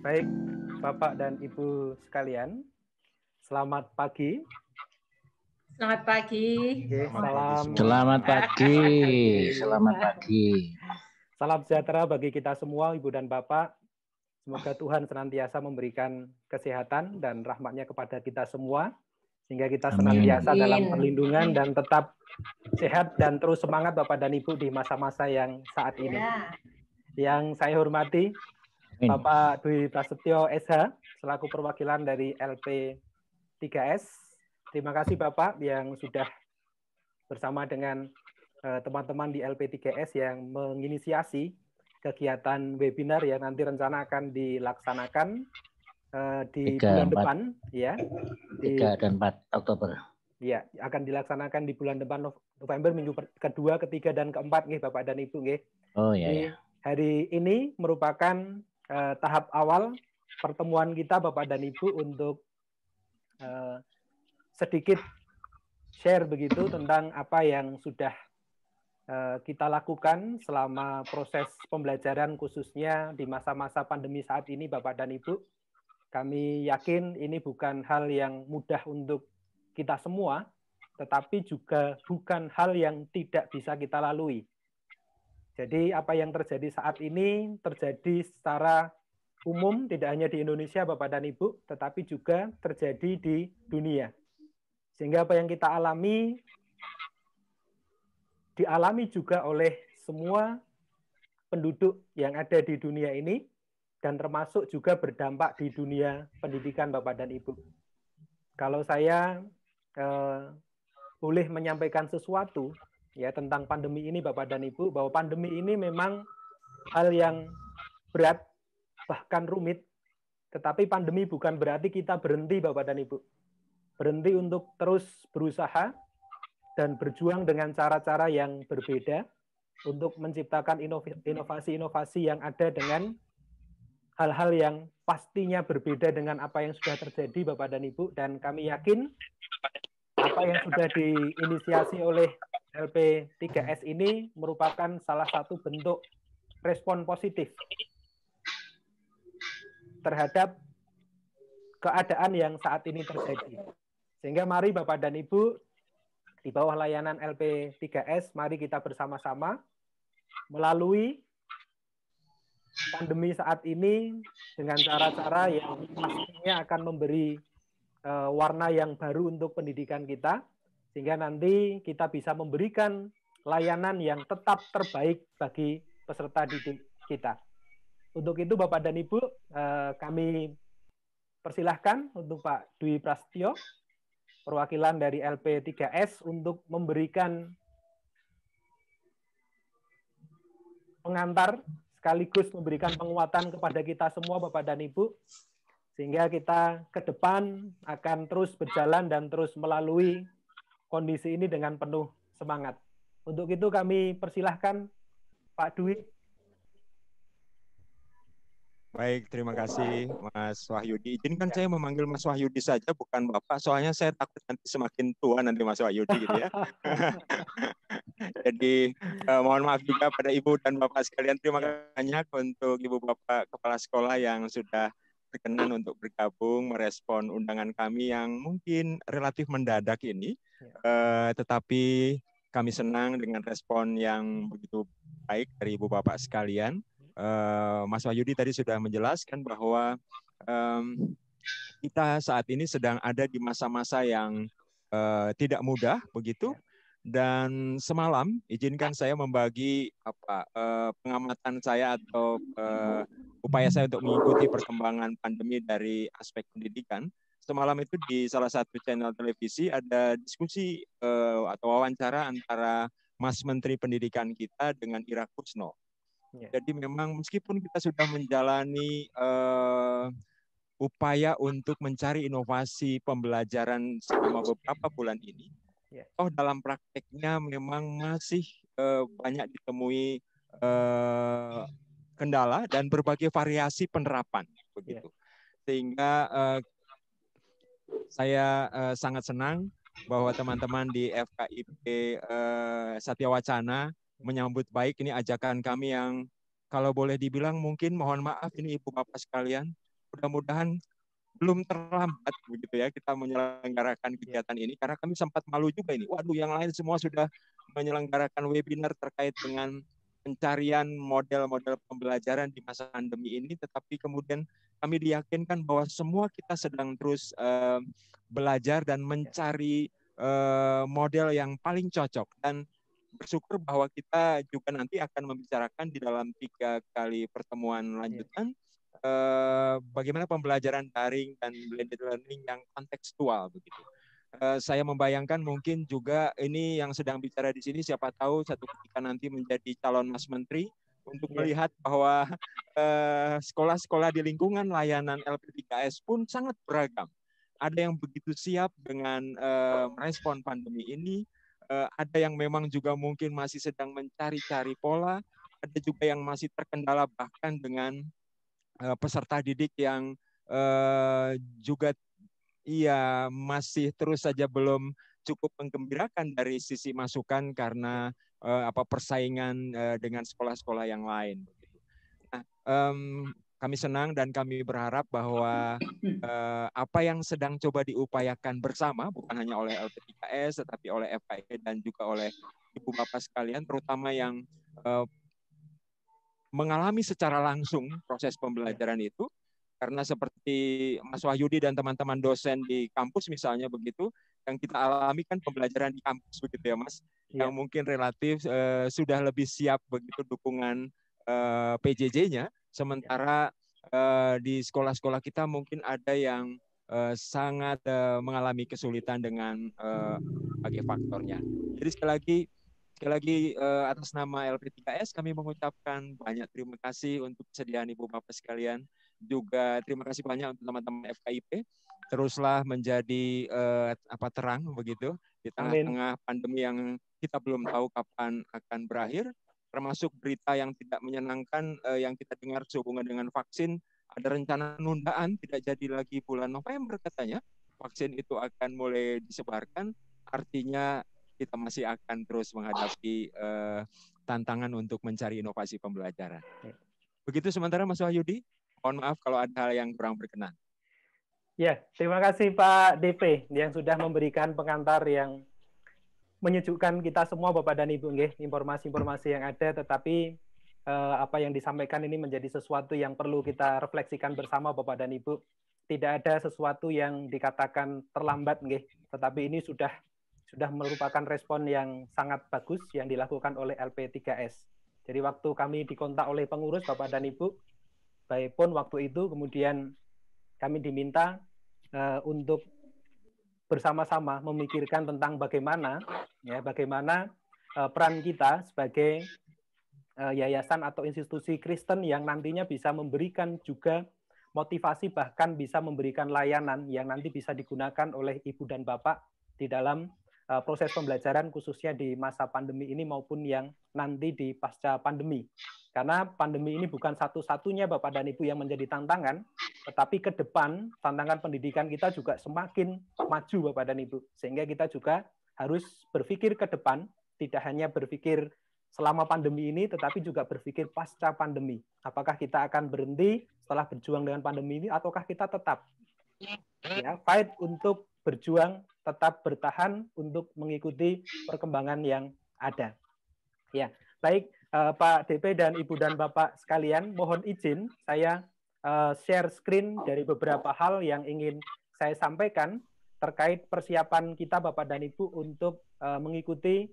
Baik, Bapak dan Ibu sekalian, selamat pagi. Selamat pagi. Selamat pagi. Selamat pagi. Salam sejahtera bagi kita semua, Ibu dan Bapak. Semoga Tuhan senantiasa memberikan kesehatan dan rahmat-Nya kepada kita semua, sehingga kita senantiasa dalam perlindungan dan tetap sehat dan terus semangat Bapak dan Ibu di masa-masa yang saat ini. Yang saya hormati, Bapak Dwi Prasetyo SH, selaku perwakilan dari LP3S. Terima kasih Bapak yang sudah bersama dengan teman-teman di LP3S yang menginisiasi kegiatan webinar yang nanti rencana akan dilaksanakan di bulan depan, ya. 3 dan 4 Oktober. Ya, akan dilaksanakan di bulan depan November, minggu kedua, ketiga, dan keempat, nih Bapak dan Ibu, nih. Oh iya. Ya. Hari ini merupakan tahap awal pertemuan kita Bapak dan Ibu untuk sedikit share begitu tentang apa yang sudah kita lakukan selama proses pembelajaran khususnya di masa-masa pandemi saat ini Bapak dan Ibu. Kami yakin ini bukan hal yang mudah untuk kita semua, tetapi juga bukan hal yang tidak bisa kita lalui. Jadi apa yang terjadi saat ini terjadi secara umum tidak hanya di Indonesia Bapak dan Ibu, tetapi juga terjadi di dunia. Sehingga apa yang kita alami dialami juga oleh semua penduduk yang ada di dunia ini dan termasuk juga berdampak di dunia pendidikan Bapak dan Ibu. Kalau saya boleh menyampaikan sesuatu ya tentang pandemi ini Bapak dan Ibu, bahwa pandemi ini memang hal yang berat bahkan rumit, tetapi pandemi bukan berarti kita berhenti Bapak dan Ibu. Berhenti untuk terus berusaha dan berjuang dengan cara-cara yang berbeda untuk menciptakan inovasi-inovasi yang ada dengan hal-hal yang pastinya berbeda dengan apa yang sudah terjadi Bapak dan Ibu, dan kami yakin apa yang sudah diinisiasi oleh LP3S ini merupakan salah satu bentuk respon positif terhadap keadaan yang saat ini terjadi. Sehingga mari Bapak dan Ibu, di bawah layanan LP3S, mari kita bersama-sama melalui pandemi saat ini dengan cara-cara yang pastinya akan memberi warna yang baru untuk pendidikan kita, sehingga nanti kita bisa memberikan layanan yang tetap terbaik bagi peserta didik kita. Untuk itu Bapak dan Ibu, kami persilahkan untuk Pak Dwi Prasetyo, perwakilan dari LP3S, untuk memberikan pengantar sekaligus memberikan penguatan kepada kita semua Bapak dan Ibu, sehingga kita ke depan akan terus berjalan dan terus melalui kondisi ini dengan penuh semangat. Untuk itu kami persilahkan Pak Dwi. Baik, terima kasih Mas Wahyudi. Izinkan saya memanggil Mas Wahyudi saja, bukan Bapak. Soalnya saya takut nanti semakin tua nanti Mas Wahyudi gitu ya. Jadi mohon maaf juga pada Ibu dan Bapak sekalian. Terima kasih banyak untuk Ibu Bapak Kepala Sekolah yang sudah berkenan untuk bergabung merespon undangan kami yang mungkin relatif mendadak ini. Tetapi kami senang dengan respon yang begitu baik dari Ibu Bapak sekalian. Mas Wahyudi tadi sudah menjelaskan bahwa kita saat ini sedang ada di masa-masa yang tidak mudah begitu, dan semalam izinkan saya membagi pengamatan saya atau upaya saya untuk mengikuti perkembangan pandemi dari aspek pendidikan. Semalam itu di salah satu channel televisi ada diskusi atau wawancara antara Mas Menteri Pendidikan kita dengan Ira Kusno. Jadi memang meskipun kita sudah menjalani upaya untuk mencari inovasi pembelajaran selama beberapa bulan ini, dalam prakteknya memang masih banyak ditemui kendala dan berbagai variasi penerapan begitu. Sehingga saya sangat senang bahwa teman-teman di FKIP Satya Wacana menyambut baik ini ajakan kami yang kalau boleh dibilang mungkin mohon maaf ini Ibu Bapak sekalian mudah-mudahan belum terlambat begitu ya kita menyelenggarakan kegiatan ini, karena kami sempat malu juga ini. Waduh, yang lain semua sudah menyelenggarakan webinar terkait dengan pencarian model-model pembelajaran di masa pandemi ini, tetapi kemudian kami diyakinkan bahwa semua kita sedang terus belajar dan mencari model yang paling cocok, dan bersyukur bahwa kita juga nanti akan membicarakan di dalam 3 kali pertemuan lanjutan bagaimana pembelajaran daring dan blended learning yang kontekstual begitu. Saya membayangkan mungkin juga ini yang sedang bicara di sini, siapa tahu satu ketika nanti menjadi calon Mas Menteri untuk melihat bahwa sekolah-sekolah di lingkungan layanan LP3S pun sangat beragam. Ada yang begitu siap dengan merespon pandemi ini, ada yang memang juga mungkin masih sedang mencari-cari pola, ada juga yang masih terkendala bahkan dengan peserta didik yang juga masih terus saja belum cukup menggembirakan dari sisi masukan karena persaingan dengan sekolah-sekolah yang lain. Nah, kami senang dan kami berharap bahwa apa yang sedang coba diupayakan bersama, bukan hanya oleh LP3S, tetapi oleh FKIP dan juga oleh Ibu Bapak sekalian, terutama yang mengalami secara langsung proses pembelajaran itu, karena seperti Mas Wahyudi dan teman-teman dosen di kampus misalnya begitu, yang kita alami kan pembelajaran di kampus begitu ya Mas, yang mungkin relatif sudah lebih siap begitu dukungan PJJ-nya, sementara di sekolah-sekolah kita mungkin ada yang sangat mengalami kesulitan dengan berbagai faktornya. Jadi sekali lagi atas nama LP3S kami mengucapkan banyak terima kasih untuk kesediaan Ibu Bapak sekalian. Juga terima kasih banyak untuk teman-teman FKIP. Teruslah menjadi terang begitu di tengah-tengah pandemi yang kita belum tahu kapan akan berakhir. Termasuk berita yang tidak menyenangkan yang kita dengar sehubungan dengan vaksin. Ada rencana penundaan, tidak jadi lagi bulan November katanya. Vaksin itu akan mulai disebarkan. Artinya kita masih akan terus menghadapi tantangan untuk mencari inovasi pembelajaran. Begitu sementara Mas Wahyudi, mohon maaf kalau ada hal yang kurang berkenan. Ya, terima kasih Pak DP yang sudah memberikan pengantar yang menyejukkan kita semua Bapak dan Ibu, informasi-informasi yang ada, tetapi apa yang disampaikan ini menjadi sesuatu yang perlu kita refleksikan bersama Bapak dan Ibu. Tidak ada sesuatu yang dikatakan terlambat, tetapi ini sudah merupakan respon yang sangat bagus yang dilakukan oleh LP3S. Jadi waktu kami dikontak oleh pengurus Bapak dan Ibu, baik pun waktu itu kemudian kami diminta untuk bersama-sama memikirkan tentang bagaimana peran kita sebagai yayasan atau institusi Kristen yang nantinya bisa memberikan juga motivasi, bahkan bisa memberikan layanan yang nanti bisa digunakan oleh Ibu dan Bapak di dalam proses pembelajaran khususnya di masa pandemi ini maupun yang nanti di pasca pandemi. Karena pandemi ini bukan satu-satunya Bapak dan Ibu yang menjadi tantangan, tetapi ke depan tantangan pendidikan kita juga semakin maju Bapak dan Ibu. Sehingga kita juga harus berpikir ke depan, tidak hanya berpikir selama pandemi ini, tetapi juga berpikir pasca pandemi. Apakah kita akan berhenti setelah berjuang dengan pandemi ini, ataukah kita tetap fight untuk berjuang, tetap bertahan untuk mengikuti perkembangan yang ada. Ya, baik Pak DP dan Ibu dan Bapak sekalian, mohon izin saya share screen dari beberapa hal yang ingin saya sampaikan terkait persiapan kita Bapak dan Ibu untuk mengikuti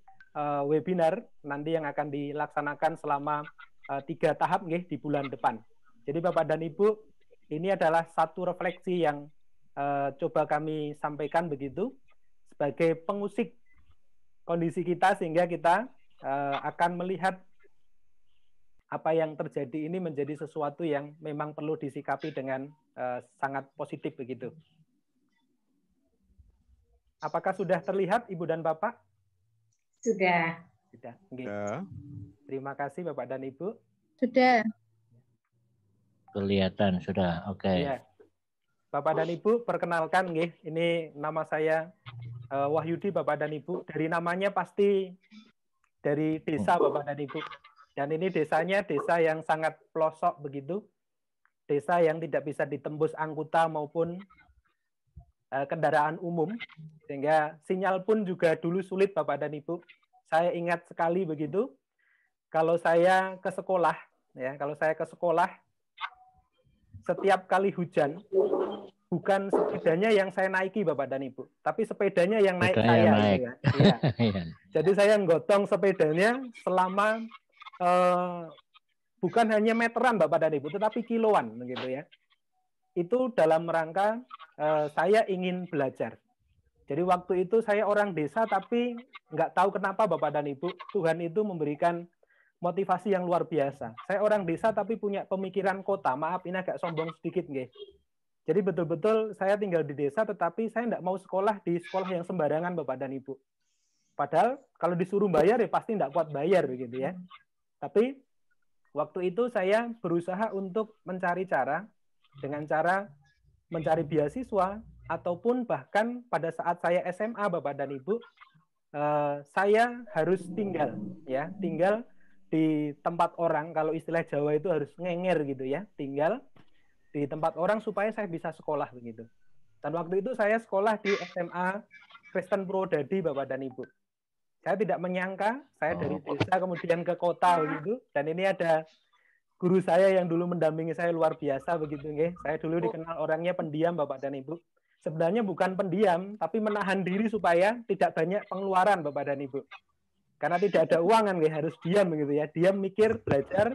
webinar nanti yang akan dilaksanakan selama 3 tahap di bulan depan. Jadi Bapak dan Ibu, ini adalah satu refleksi yang coba kami sampaikan begitu sebagai pengusik kondisi kita, sehingga kita akan melihat apa yang terjadi ini menjadi sesuatu yang memang perlu disikapi dengan sangat positif begitu. Apakah sudah terlihat Ibu dan Bapak? Sudah. Sudah. Terima kasih Bapak dan Ibu. Sudah. Kelihatan sudah. Oke. Ya. Bapak dan Ibu, perkenalkan ini nama saya Wahyudi Bapak dan Ibu. Dari namanya pasti dari desa Bapak dan Ibu. Dan ini desanya desa yang sangat pelosok begitu. desa yang tidak bisa ditembus angkutan maupun kendaraan umum, sehingga sinyal pun juga dulu sulit Bapak dan Ibu. Saya ingat sekali begitu, kalau saya ke sekolah, setiap kali hujan, bukan sepedanya yang saya naiki Bapak dan Ibu, tapi sepedanya yang naik saya. Gitu ya. Ya. Jadi saya menggotong sepedanya selama bukan hanya meteran Bapak dan Ibu, tetapi kiloan, begitu ya. Itu dalam rangka saya ingin belajar. Jadi waktu itu saya orang desa, tapi nggak tahu kenapa Bapak dan Ibu, Tuhan itu memberikan motivasi yang luar biasa. Saya orang desa tapi punya pemikiran kota. Maaf, ini agak sombong sedikit, nggih. Jadi betul-betul saya tinggal di desa, tetapi saya nggak mau sekolah di sekolah yang sembarangan Bapak dan Ibu. Padahal kalau disuruh bayar ya pasti nggak kuat bayar, begitu ya. Tapi waktu itu saya berusaha untuk mencari cara, dengan cara mencari beasiswa, ataupun bahkan pada saat saya SMA Bapak dan Ibu, saya harus tinggal di tempat orang, kalau istilah Jawa itu harus ngenger gitu ya, tinggal di tempat orang supaya saya bisa sekolah begitu. Dan waktu itu saya sekolah di SMA Kristen Purwodadi Bapak dan Ibu. Saya tidak menyangka saya dari desa kemudian ke kota begitu, dan ini ada guru saya yang dulu mendampingi saya luar biasa begitu nggih. Saya dulu dikenal orangnya pendiam Bapak dan Ibu. Sebenarnya bukan pendiam, tapi menahan diri supaya tidak banyak pengeluaran Bapak dan Ibu. Karena tidak ada uang kan nggih, harus diam begitu ya. Diam mikir, belajar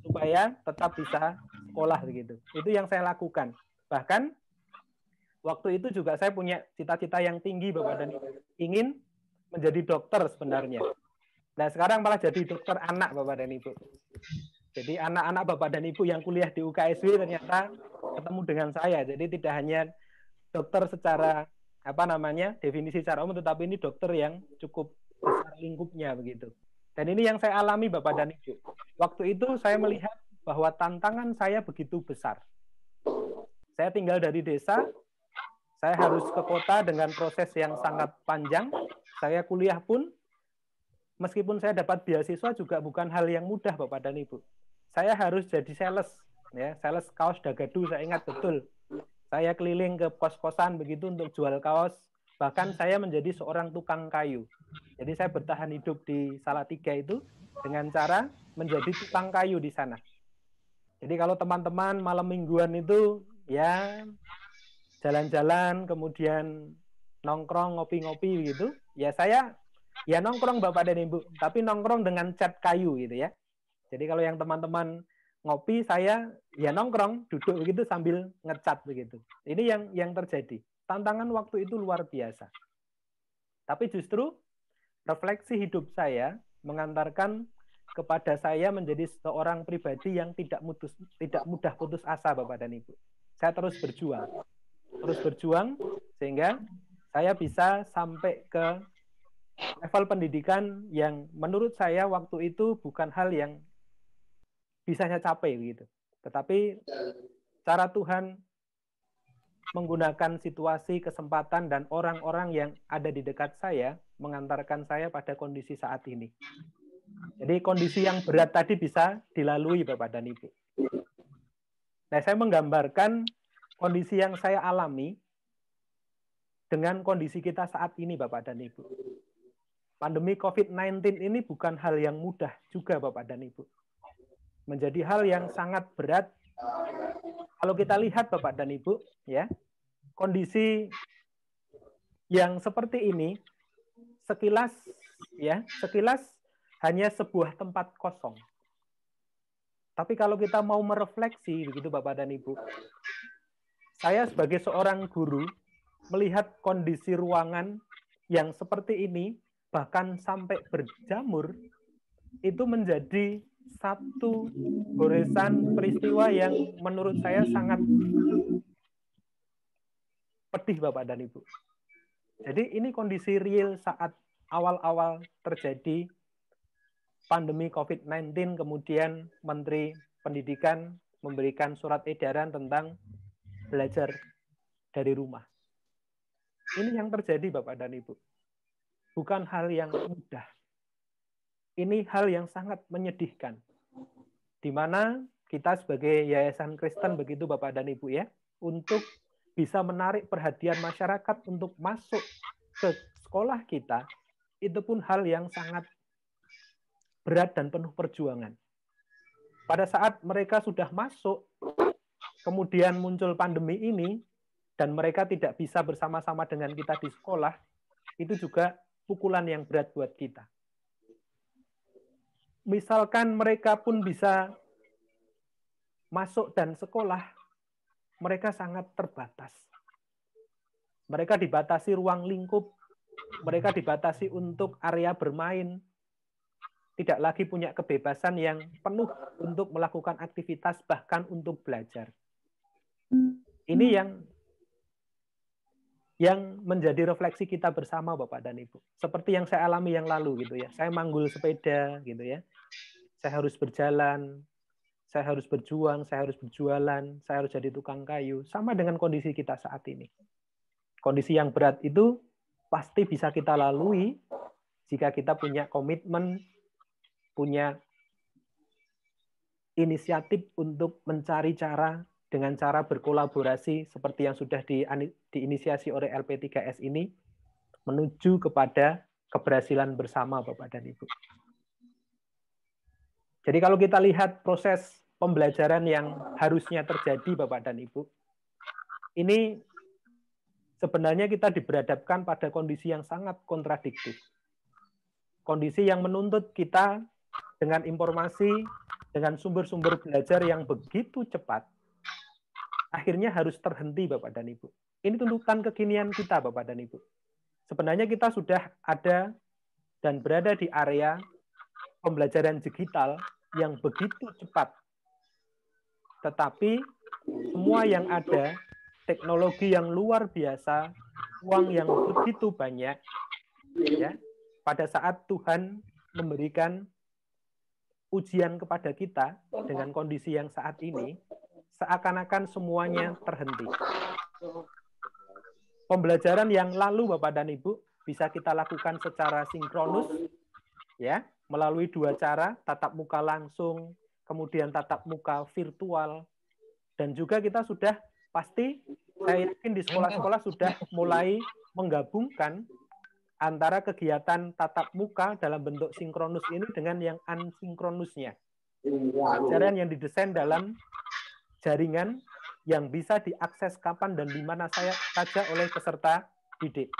supaya tetap bisa sekolah begitu. Itu yang saya lakukan. Bahkan waktu itu juga saya punya cita-cita yang tinggi Bapak dan Ibu. Ingin menjadi dokter sebenarnya. Nah, sekarang malah jadi dokter anak Bapak dan Ibu. Jadi anak-anak Bapak dan Ibu yang kuliah di UKSW ternyata ketemu dengan saya. Jadi tidak hanya dokter secara definisi secara umum, tetapi ini dokter yang cukup besar lingkupnya begitu. Dan ini yang saya alami Bapak dan Ibu. Waktu itu saya melihat bahwa tantangan saya begitu besar. Saya tinggal dari desa, saya harus ke kota dengan proses yang sangat panjang. Saya kuliah pun, meskipun saya dapat beasiswa juga bukan hal yang mudah Bapak dan Ibu. Saya harus jadi sales, ya, sales kaos Dagadu, saya ingat betul. Saya keliling ke kos-kosan begitu untuk jual kaos. Bahkan saya menjadi seorang tukang kayu. Jadi saya bertahan hidup di Salatiga itu dengan cara menjadi tukang kayu di sana. Jadi kalau teman-teman malam mingguan itu ya jalan-jalan, kemudian nongkrong, ngopi-ngopi gitu, ya saya ya nongkrong Bapak dan Ibu, tapi nongkrong dengan cat kayu gitu ya. Jadi kalau yang teman-teman ngopi, saya ya nongkrong, duduk begitu sambil ngecat begitu. Ini yang terjadi. Tantangan waktu itu luar biasa. Tapi justru refleksi hidup saya mengantarkan kepada saya menjadi seorang pribadi yang tidak mudah putus asa Bapak dan Ibu. Saya terus berjuang sehingga saya bisa sampai ke level pendidikan yang menurut saya waktu itu bukan hal yang bisa saya capai gitu. Tetapi cara Tuhan menggunakan situasi, kesempatan, dan orang-orang yang ada di dekat saya mengantarkan saya pada kondisi saat ini. Jadi kondisi yang berat tadi bisa dilalui Bapak dan Ibu. Nah, saya menggambarkan kondisi yang saya alami dengan kondisi kita saat ini Bapak dan Ibu. Pandemi COVID-19 ini bukan hal yang mudah juga Bapak dan Ibu. Menjadi hal yang sangat berat. Kalau kita lihat Bapak dan Ibu, ya, kondisi yang seperti ini sekilas hanya sebuah tempat kosong. Tapi kalau kita mau merefleksi begitu Bapak dan Ibu, saya sebagai seorang guru melihat kondisi ruangan yang seperti ini bahkan sampai berjamur itu menjadi satu goresan peristiwa yang menurut saya sangat pedih Bapak dan Ibu. Jadi ini kondisi real saat awal-awal terjadi pandemi COVID-19, kemudian Menteri Pendidikan memberikan surat edaran tentang belajar dari rumah. Ini yang terjadi Bapak dan Ibu. Bukan hal yang mudah. Ini hal yang sangat menyedihkan. Di mana kita sebagai Yayasan Kristen begitu Bapak dan Ibu ya, untuk bisa menarik perhatian masyarakat untuk masuk ke sekolah kita, itu pun hal yang sangat berat dan penuh perjuangan. Pada saat mereka sudah masuk, kemudian muncul pandemi ini, dan mereka tidak bisa bersama-sama dengan kita di sekolah, itu juga pukulan yang berat buat kita. Misalkan mereka pun bisa masuk dan sekolah, mereka sangat terbatas. Mereka dibatasi ruang lingkup, mereka dibatasi untuk area bermain, tidak lagi punya kebebasan yang penuh untuk melakukan aktivitas, bahkan untuk belajar. Ini yang menjadi refleksi kita bersama Bapak dan Ibu. Seperti yang saya alami yang lalu gitu ya. Saya manggul sepeda gitu ya. Saya harus berjalan, saya harus berjuang, saya harus berjualan, saya harus jadi tukang kayu. Sama dengan kondisi kita saat ini. Kondisi yang berat itu pasti bisa kita lalui jika kita punya komitmen, punya inisiatif untuk mencari cara dengan cara berkolaborasi seperti yang sudah diinisiasi oleh LP3S ini menuju kepada keberhasilan bersama Bapak dan Ibu. Jadi kalau kita lihat proses pembelajaran yang harusnya terjadi Bapak dan Ibu, ini sebenarnya kita diberhadapkan pada kondisi yang sangat kontradiktif. Kondisi yang menuntut kita dengan informasi, dengan sumber-sumber belajar yang begitu cepat, akhirnya harus terhenti Bapak dan Ibu. Ini tuntutan kekinian kita Bapak dan Ibu. Sebenarnya kita sudah ada dan berada di area pembelajaran digital yang begitu cepat. Tetapi semua yang ada, teknologi yang luar biasa, uang yang begitu banyak, ya, pada saat Tuhan memberikan ujian kepada kita dengan kondisi yang saat ini, seakan-akan semuanya terhenti. Pembelajaran yang lalu Bapak dan Ibu bisa kita lakukan secara sinkronus, ya, melalui dua cara, tatap muka langsung, kemudian tatap muka virtual, dan juga kita sudah pasti, saya yakin di sekolah-sekolah sudah mulai menggabungkan antara kegiatan tatap muka dalam bentuk sinkronus ini dengan yang asinkronusnya. Pelajaran yang didesain dalam jaringan yang bisa diakses kapan dan di mana saja oleh peserta didik.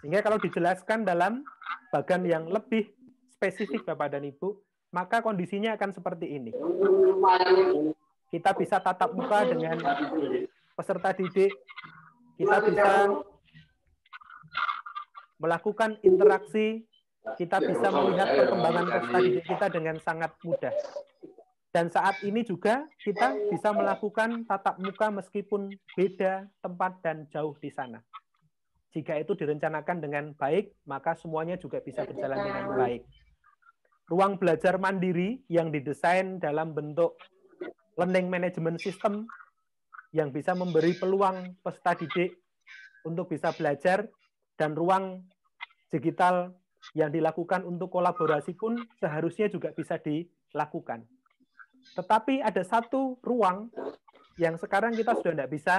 Sehingga kalau dijelaskan dalam bagian yang lebih spesifik Bapak dan Ibu, maka kondisinya akan seperti ini. Kita bisa tatap muka dengan peserta didik, kita bisa melakukan interaksi, kita bisa melihat perkembangan peserta didik kita dengan sangat mudah. Dan saat ini juga kita bisa melakukan tatap muka meskipun beda tempat dan jauh di sana. Jika itu direncanakan dengan baik, maka semuanya juga bisa berjalan dengan baik. Ruang belajar mandiri yang didesain dalam bentuk learning management system yang bisa memberi peluang peserta didik untuk bisa belajar, dan ruang digital yang dilakukan untuk kolaborasi pun seharusnya juga bisa dilakukan. Tetapi ada satu ruang yang sekarang kita sudah tidak bisa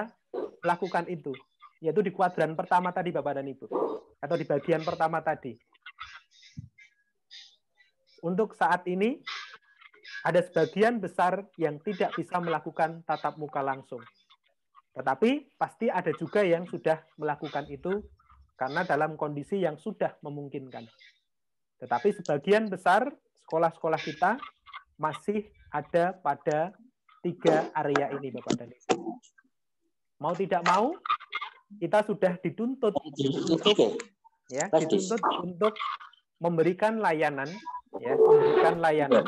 melakukan itu, yaitu di kuadran pertama tadi Bapak dan Ibu, atau di bagian pertama tadi. Untuk saat ini, ada sebagian besar yang tidak bisa melakukan tatap muka langsung. Tetapi pasti ada juga yang sudah melakukan itu karena dalam kondisi yang sudah memungkinkan. Tetapi sebagian besar sekolah-sekolah kita masih ada pada 3 area ini, Bapak dan Ibu. Mau tidak mau, kita sudah dituntut untuk memberikan layanan, ya, memberikan layanan.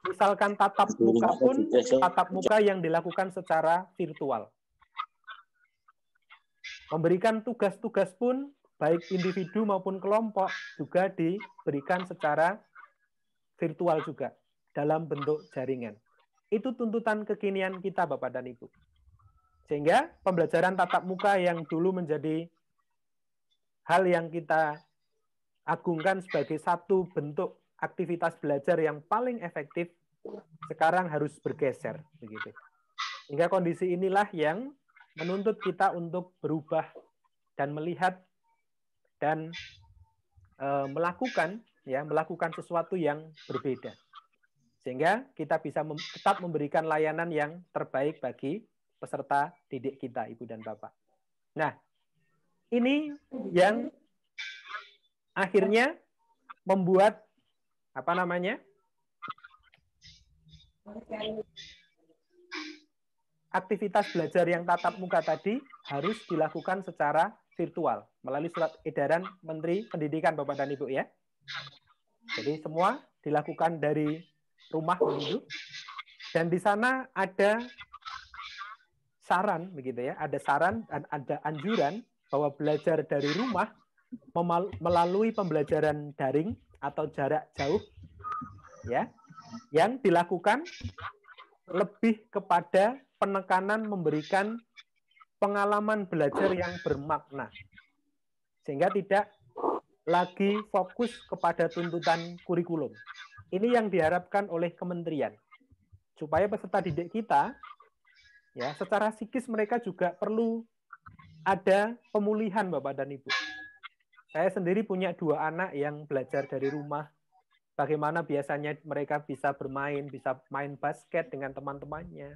Misalkan tatap muka pun, tatap muka yang dilakukan secara virtual. Memberikan tugas-tugas pun, baik individu maupun kelompok, juga diberikan secara virtual juga, dalam bentuk jaringan. Itu tuntutan kekinian kita, Bapak dan Ibu. Sehingga pembelajaran tatap muka yang dulu menjadi hal yang kita agungkan sebagai satu bentuk aktivitas belajar yang paling efektif, sekarang harus bergeser begitu. Hingga kondisi inilah yang menuntut kita untuk berubah dan melihat dan melakukan sesuatu yang berbeda. Sehingga kita bisa tetap memberikan layanan yang terbaik bagi peserta didik kita, Ibu dan Bapak. Nah, ini yang akhirnya membuat aktivitas belajar yang tatap muka tadi harus dilakukan secara virtual melalui surat edaran Menteri Pendidikan Bapak dan Ibu ya. Jadi semua dilakukan dari rumah begitu. Dan di sana ada saran begitu ya, ada saran dan ada anjuran bahwa belajar dari rumah melalui pembelajaran daring atau jarak jauh ya, yang dilakukan lebih kepada penekanan memberikan pengalaman belajar yang bermakna. Sehingga tidak lagi fokus kepada tuntutan kurikulum. Ini yang diharapkan oleh kementerian. Supaya peserta didik kita, ya, secara psikis mereka juga perlu ada pemulihan Bapak dan Ibu. Saya sendiri punya 2 anak yang belajar dari rumah. Bagaimana biasanya mereka bisa bermain, bisa main basket dengan teman-temannya,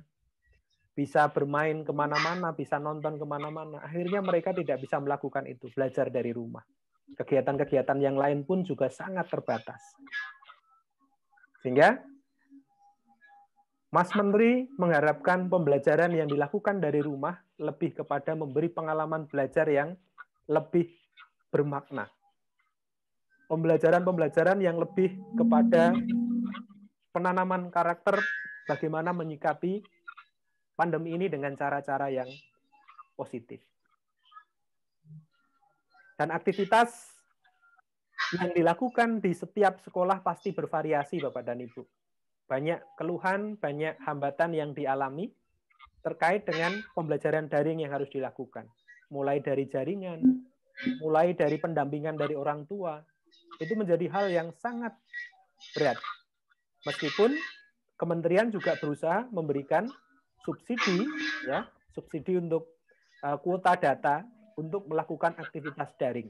bisa bermain kemana-mana, bisa nonton kemana-mana. Akhirnya mereka tidak bisa melakukan itu, belajar dari rumah. Kegiatan-kegiatan yang lain pun juga sangat terbatas. Sehingga Mas Menteri mengharapkan pembelajaran yang dilakukan dari rumah lebih kepada memberi pengalaman belajar yang lebih bermakna. Pembelajaran-pembelajaran yang lebih kepada penanaman karakter bagaimana menyikapi pandemi ini dengan cara-cara yang positif. Dan aktivitas yang dilakukan di setiap sekolah pasti bervariasi, Bapak dan Ibu. Banyak keluhan, banyak hambatan yang dialami terkait dengan pembelajaran daring yang harus dilakukan. Mulai dari jaringan, mulai dari pendampingan dari orang tua, itu menjadi hal yang sangat berat. Meskipun kementerian juga berusaha memberikan subsidi, ya, subsidi untuk kuota data untuk melakukan aktivitas daring.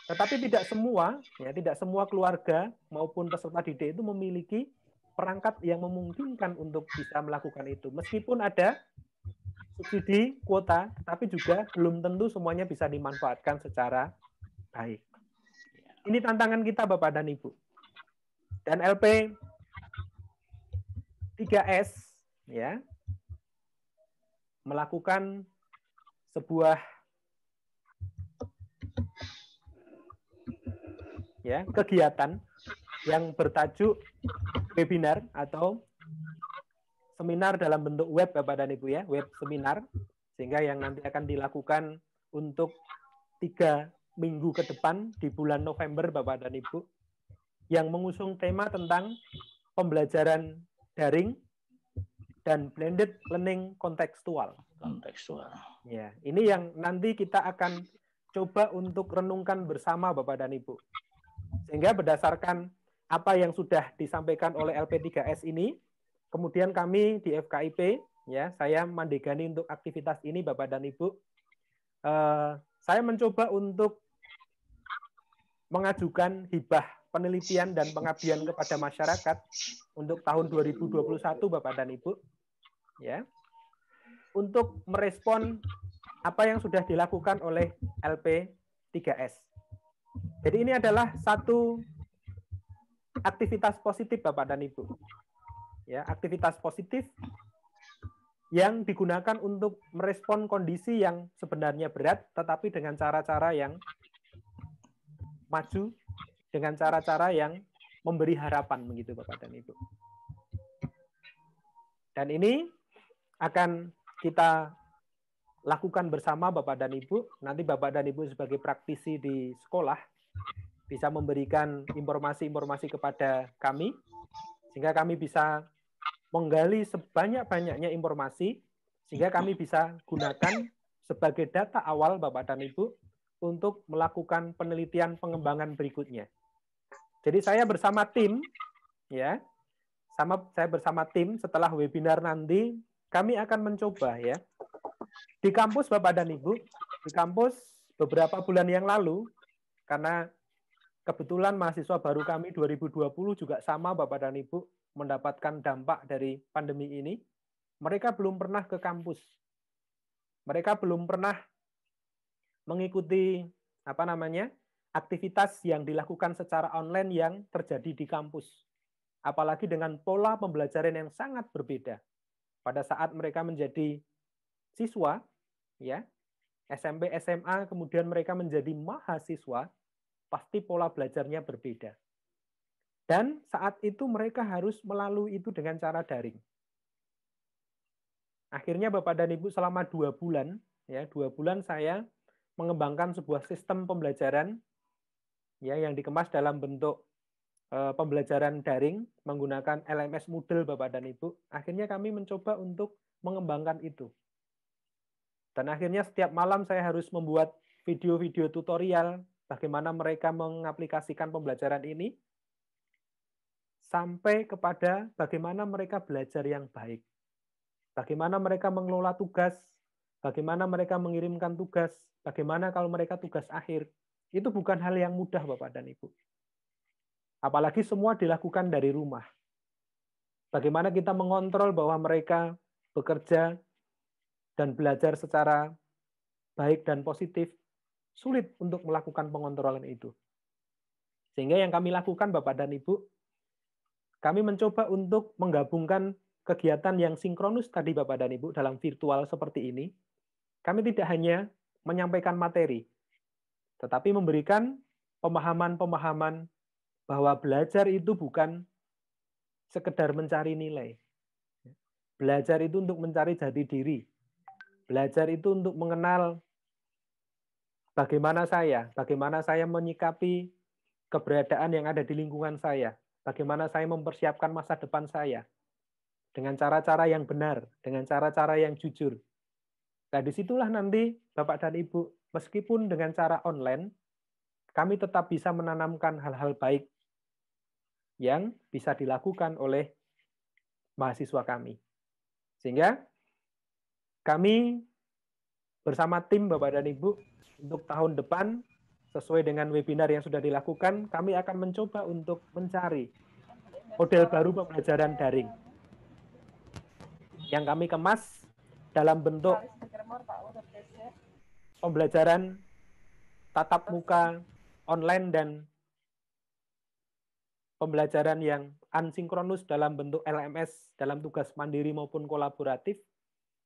Tetapi tidak semua keluarga maupun peserta didik itu memiliki perangkat yang memungkinkan untuk bisa melakukan itu. Meskipun ada subsidi kuota, tetapi juga belum tentu semuanya bisa dimanfaatkan secara baik. Ini tantangan kita Bapak dan Ibu. Dan LP 3S ya melakukan sebuah kegiatan yang bertajuk webinar atau seminar dalam bentuk web Bapak dan Ibu ya, web seminar, sehingga yang nanti akan dilakukan untuk 3 minggu ke depan di bulan November Bapak dan Ibu, yang mengusung tema tentang pembelajaran daring dan blended learning kontekstual. Ya, ini yang nanti kita akan coba untuk renungkan bersama Bapak dan Ibu. Sehingga berdasarkan apa yang sudah disampaikan oleh LP3S ini, kemudian kami di FKIP, ya, saya mandegani untuk aktivitas ini Bapak dan Ibu. Saya mencoba untuk mengajukan hibah penelitian dan pengabdian kepada masyarakat untuk tahun 2021 Bapak dan Ibu, ya, untuk merespon apa yang sudah dilakukan oleh LP3S. Jadi ini adalah satu aktivitas positif Bapak dan Ibu. Ya, aktivitas positif yang digunakan untuk merespon kondisi yang sebenarnya berat, tetapi dengan cara-cara yang maju, dengan cara-cara yang memberi harapan begitu Bapak dan Ibu. Dan ini akan kita lakukan bersama Bapak dan Ibu. Nanti Bapak dan Ibu sebagai praktisi di sekolah bisa memberikan informasi-informasi kepada kami, sehingga kami bisa menggali sebanyak-banyaknya informasi, sehingga kami bisa gunakan sebagai data awal Bapak dan Ibu untuk melakukan penelitian pengembangan berikutnya. Jadi saya bersama tim, ya, saya bersama tim setelah webinar nanti kami akan mencoba ya di kampus Bapak dan Ibu, di kampus beberapa bulan yang lalu, karena kebetulan mahasiswa baru kami 2020 juga sama Bapak dan Ibu mendapatkan dampak dari pandemi ini, mereka belum pernah ke kampus. Mereka belum pernah mengikuti aktivitas yang dilakukan secara online yang terjadi di kampus. Apalagi dengan pola pembelajaran yang sangat berbeda. Pada saat mereka menjadi siswa, ya, SMP, SMA, kemudian mereka menjadi mahasiswa, pasti pola belajarnya berbeda. Dan saat itu mereka harus melalui itu dengan cara daring. Akhirnya Bapak dan Ibu selama 2 bulan, ya 2 bulan saya mengembangkan sebuah sistem pembelajaran ya yang dikemas dalam bentuk pembelajaran daring menggunakan LMS Moodle Bapak dan Ibu. Akhirnya kami mencoba untuk mengembangkan itu. Dan akhirnya setiap malam saya harus membuat video-video tutorial bagaimana mereka mengaplikasikan pembelajaran ini sampai kepada bagaimana mereka belajar yang baik. Bagaimana mereka mengelola tugas, bagaimana mereka mengirimkan tugas, bagaimana kalau mereka tugas akhir. Itu bukan hal yang mudah Bapak dan Ibu. Apalagi semua dilakukan dari rumah. Bagaimana kita mengontrol bahwa mereka bekerja dan belajar secara baik dan positif, sulit untuk melakukan pengontrolan itu. Sehingga yang kami lakukan Bapak dan Ibu, kami mencoba untuk menggabungkan kegiatan yang sinkronus tadi Bapak dan Ibu dalam virtual seperti ini. Kami tidak hanya menyampaikan materi, tetapi memberikan pemahaman-pemahaman bahwa belajar itu bukan sekedar mencari nilai. Belajar itu untuk mencari jati diri. Belajar itu untuk mengenal bagaimana saya menyikapi keberadaan yang ada di lingkungan saya, bagaimana saya mempersiapkan masa depan saya, dengan cara-cara yang benar, dengan cara-cara yang jujur. Nah, disitulah nanti Bapak dan Ibu, meskipun dengan cara online, kami tetap bisa menanamkan hal-hal baik yang bisa dilakukan oleh mahasiswa kami. Sehingga kami bersama tim Bapak dan Ibu, untuk tahun depan, sesuai dengan webinar yang sudah dilakukan, kami akan mencoba untuk mencari model baru pembelajaran daring yang kami kemas dalam bentuk pembelajaran tatap muka online dan pembelajaran yang asinkronus dalam bentuk LMS dalam tugas mandiri maupun kolaboratif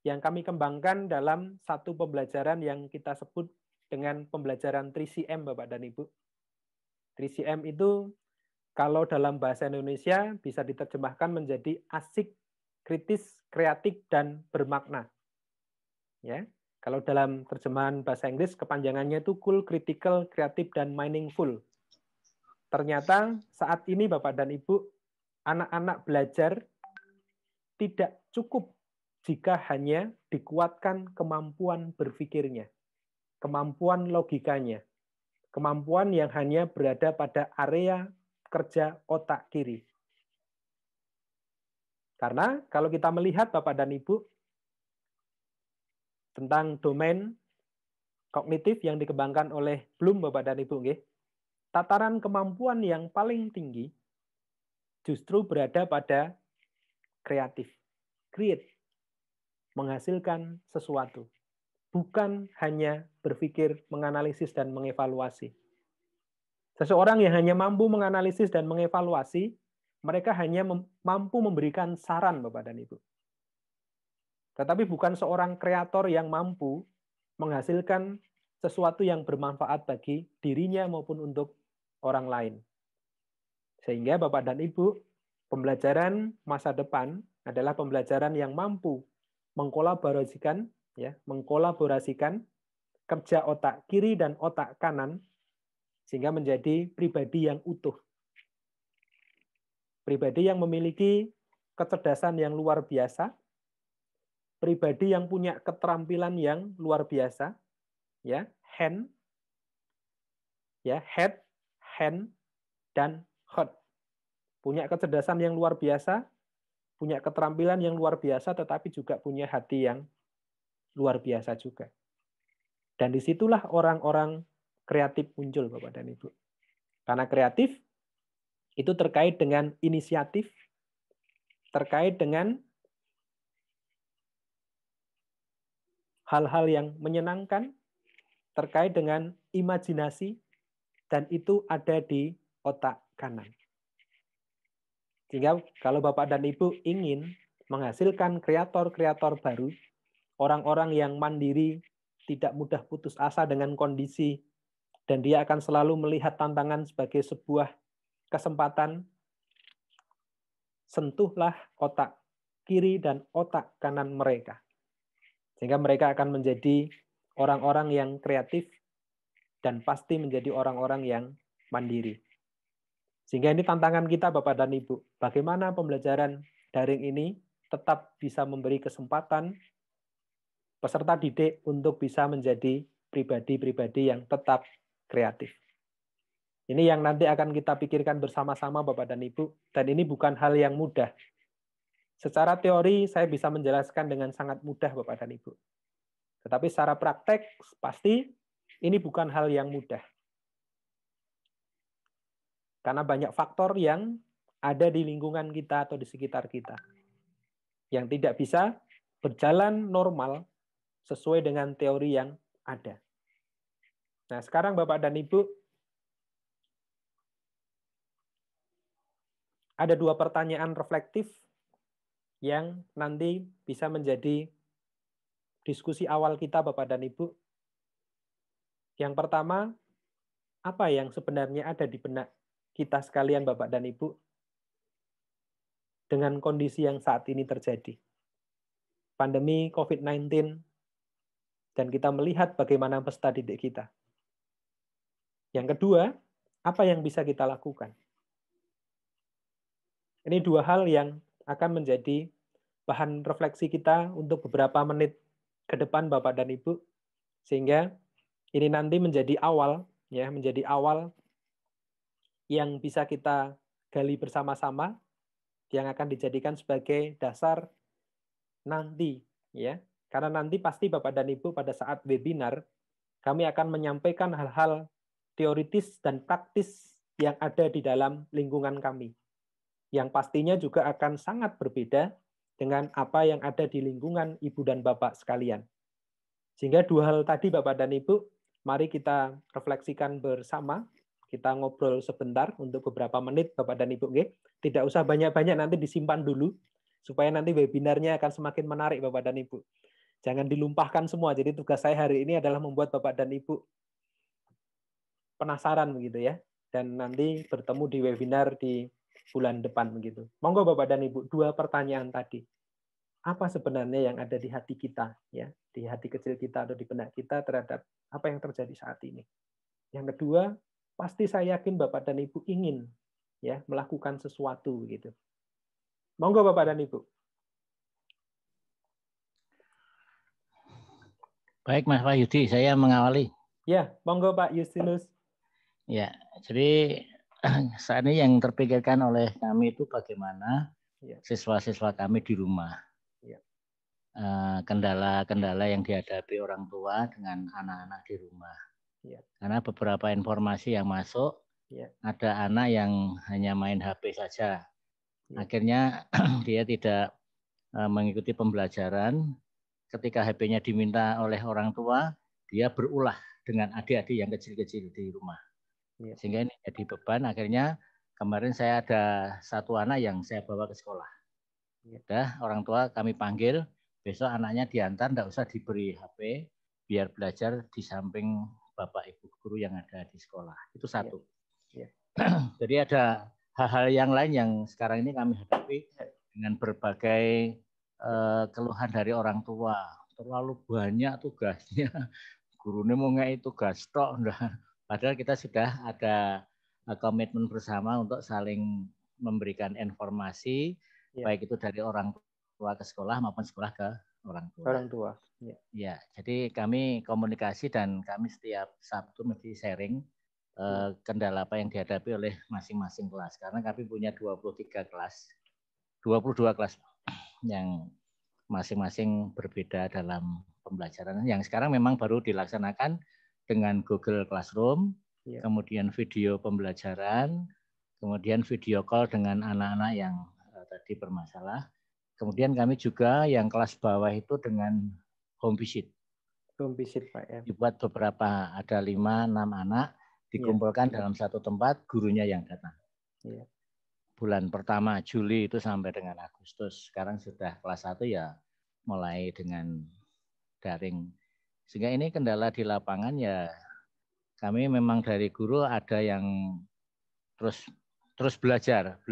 yang kami kembangkan dalam satu pembelajaran yang kita sebut dengan pembelajaran 3CM Bapak dan Ibu. 3CM itu kalau dalam bahasa Indonesia bisa diterjemahkan menjadi asik, kritis, kreatif, dan bermakna. Ya, kalau dalam terjemahan bahasa Inggris kepanjangannya itu cool, critical, kreatif, dan meaningful. Ternyata saat ini Bapak dan Ibu, anak-anak belajar tidak cukup jika hanya dikuatkan kemampuan berpikirnya, kemampuan logikanya, kemampuan yang hanya berada pada area kerja otak kiri. Karena kalau kita melihat Bapak dan Ibu tentang domain kognitif yang dikembangkan oleh Bloom Bapak dan Ibu, tataran kemampuan yang paling tinggi justru berada pada kreatif, create, menghasilkan sesuatu. Bukan hanya berpikir, menganalisis, dan mengevaluasi. Seseorang yang hanya mampu menganalisis dan mengevaluasi, mereka hanya mampu memberikan saran, Bapak dan Ibu. Tetapi bukan seorang kreator yang mampu menghasilkan sesuatu yang bermanfaat bagi dirinya maupun untuk orang lain. Sehingga Bapak dan Ibu, pembelajaran masa depan adalah pembelajaran yang mampu mengkolaborasikan kerja otak kiri dan otak kanan sehingga menjadi pribadi yang utuh. Pribadi yang memiliki kecerdasan yang luar biasa, pribadi yang punya keterampilan yang luar biasa, ya, head, hand, dan heart. Punya kecerdasan yang luar biasa, punya keterampilan yang luar biasa, tetapi juga punya hati yang luar biasa juga. Dan disitulah orang-orang kreatif muncul, Bapak dan Ibu. Karena kreatif itu terkait dengan inisiatif, terkait dengan hal-hal yang menyenangkan, terkait dengan imajinasi, dan itu ada di otak kanan. Sehingga kalau Bapak dan Ibu ingin menghasilkan kreator-kreator baru, orang-orang yang mandiri, tidak mudah putus asa dengan kondisi, dan dia akan selalu melihat tantangan sebagai sebuah kesempatan, sentuhlah otak kiri dan otak kanan mereka. Sehingga mereka akan menjadi orang-orang yang kreatif dan pasti menjadi orang-orang yang mandiri. Sehingga ini tantangan kita Bapak dan Ibu. Bagaimana pembelajaran daring ini tetap bisa memberi kesempatan peserta didik untuk bisa menjadi pribadi-pribadi yang tetap kreatif. Ini yang nanti akan kita pikirkan bersama-sama Bapak dan Ibu. Dan ini bukan hal yang mudah. Secara teori saya bisa menjelaskan dengan sangat mudah Bapak dan Ibu. Tetapi secara praktek pasti ini bukan hal yang mudah. Karena banyak faktor yang ada di lingkungan kita atau di sekitar kita. Yang tidak bisa berjalan normal sesuai dengan teori yang ada. Nah, sekarang Bapak dan Ibu, ada 2 pertanyaan reflektif yang nanti bisa menjadi diskusi awal kita Bapak dan Ibu. Yang pertama, apa yang sebenarnya ada di benak kita sekalian Bapak dan Ibu dengan kondisi yang saat ini terjadi? Pandemi COVID-19, dan kita melihat bagaimana peserta didik kita. Yang kedua, apa yang bisa kita lakukan? Ini 2 hal yang akan menjadi bahan refleksi kita untuk beberapa menit ke depan Bapak dan Ibu, sehingga ini nanti menjadi awal yang bisa kita gali bersama-sama, yang akan dijadikan sebagai dasar nanti, ya. Karena nanti pasti Bapak dan Ibu pada saat webinar kami akan menyampaikan hal-hal teoritis dan praktis yang ada di dalam lingkungan kami, yang pastinya juga akan sangat berbeda dengan apa yang ada di lingkungan Ibu dan Bapak sekalian. Sehingga 2 hal tadi Bapak dan Ibu, mari kita refleksikan bersama, kita ngobrol sebentar untuk beberapa menit Bapak dan Ibu. Tidak usah banyak-banyak, nanti disimpan dulu, supaya nanti webinarnya akan semakin menarik Bapak dan Ibu. Jangan dilumpahkan semua, jadi tugas saya hari ini adalah membuat Bapak dan Ibu penasaran begitu ya, dan nanti bertemu di webinar di bulan depan begitu. Monggo Bapak dan Ibu, 2 pertanyaan tadi. Apa sebenarnya yang ada di hati kita, ya, di hati kecil kita atau di benak kita terhadap apa yang terjadi saat ini? Yang kedua, pasti saya yakin Bapak dan Ibu ingin ya melakukan sesuatu begitu. Monggo Bapak dan Ibu. Baik Mas Wahyudi, saya mengawali. Ya, monggo Pak Justinus. Ya, jadi saat ini yang terpikirkan oleh kami itu bagaimana siswa-siswa kami di rumah. Kendala-kendala yang dihadapi orang tua dengan anak-anak di rumah. Karena beberapa informasi yang masuk, ada anak yang hanya main HP saja. Akhirnya dia tidak mengikuti pembelajaran. Ketika HP-nya diminta oleh orang tua, dia berulah dengan adik-adik yang kecil-kecil di rumah. Sehingga ini jadi beban. Akhirnya kemarin saya ada 1 anak yang saya bawa ke sekolah. Orang tua kami panggil, besok anaknya diantar, tidak usah diberi HP, biar belajar di samping Bapak Ibu guru yang ada di sekolah. Itu 1. Jadi ada hal-hal yang lain yang sekarang ini kami hadapi dengan berbagai keluhan dari orang tua. Terlalu banyak tugasnya, gurunya mau nggak tugas tok. Padahal kita sudah ada komitmen bersama untuk saling memberikan informasi, baik itu dari orang tua ke sekolah maupun sekolah ke orang tua. Orang tua. Ya, jadi kami komunikasi dan kami setiap Sabtu mesti sharing kendala apa yang dihadapi oleh masing-masing kelas. Karena kami punya 23 kelas, 22 kelas. yang masing-masing berbeda dalam pembelajaran. Yang sekarang memang baru dilaksanakan dengan Google Classroom, kemudian video pembelajaran, kemudian video call dengan anak-anak yang tadi bermasalah. Kemudian kami juga yang kelas bawah itu dengan home visit. Home visit, Pak, ya. Dibuat beberapa, ada 5-6 anak, dikumpulkan dalam satu tempat, gurunya yang datang. Bulan pertama Juli itu sampai dengan Agustus. Sekarang sudah kelas 1 ya mulai dengan daring. Sehingga ini kendala di lapangan ya, kami memang dari guru ada yang terus belajar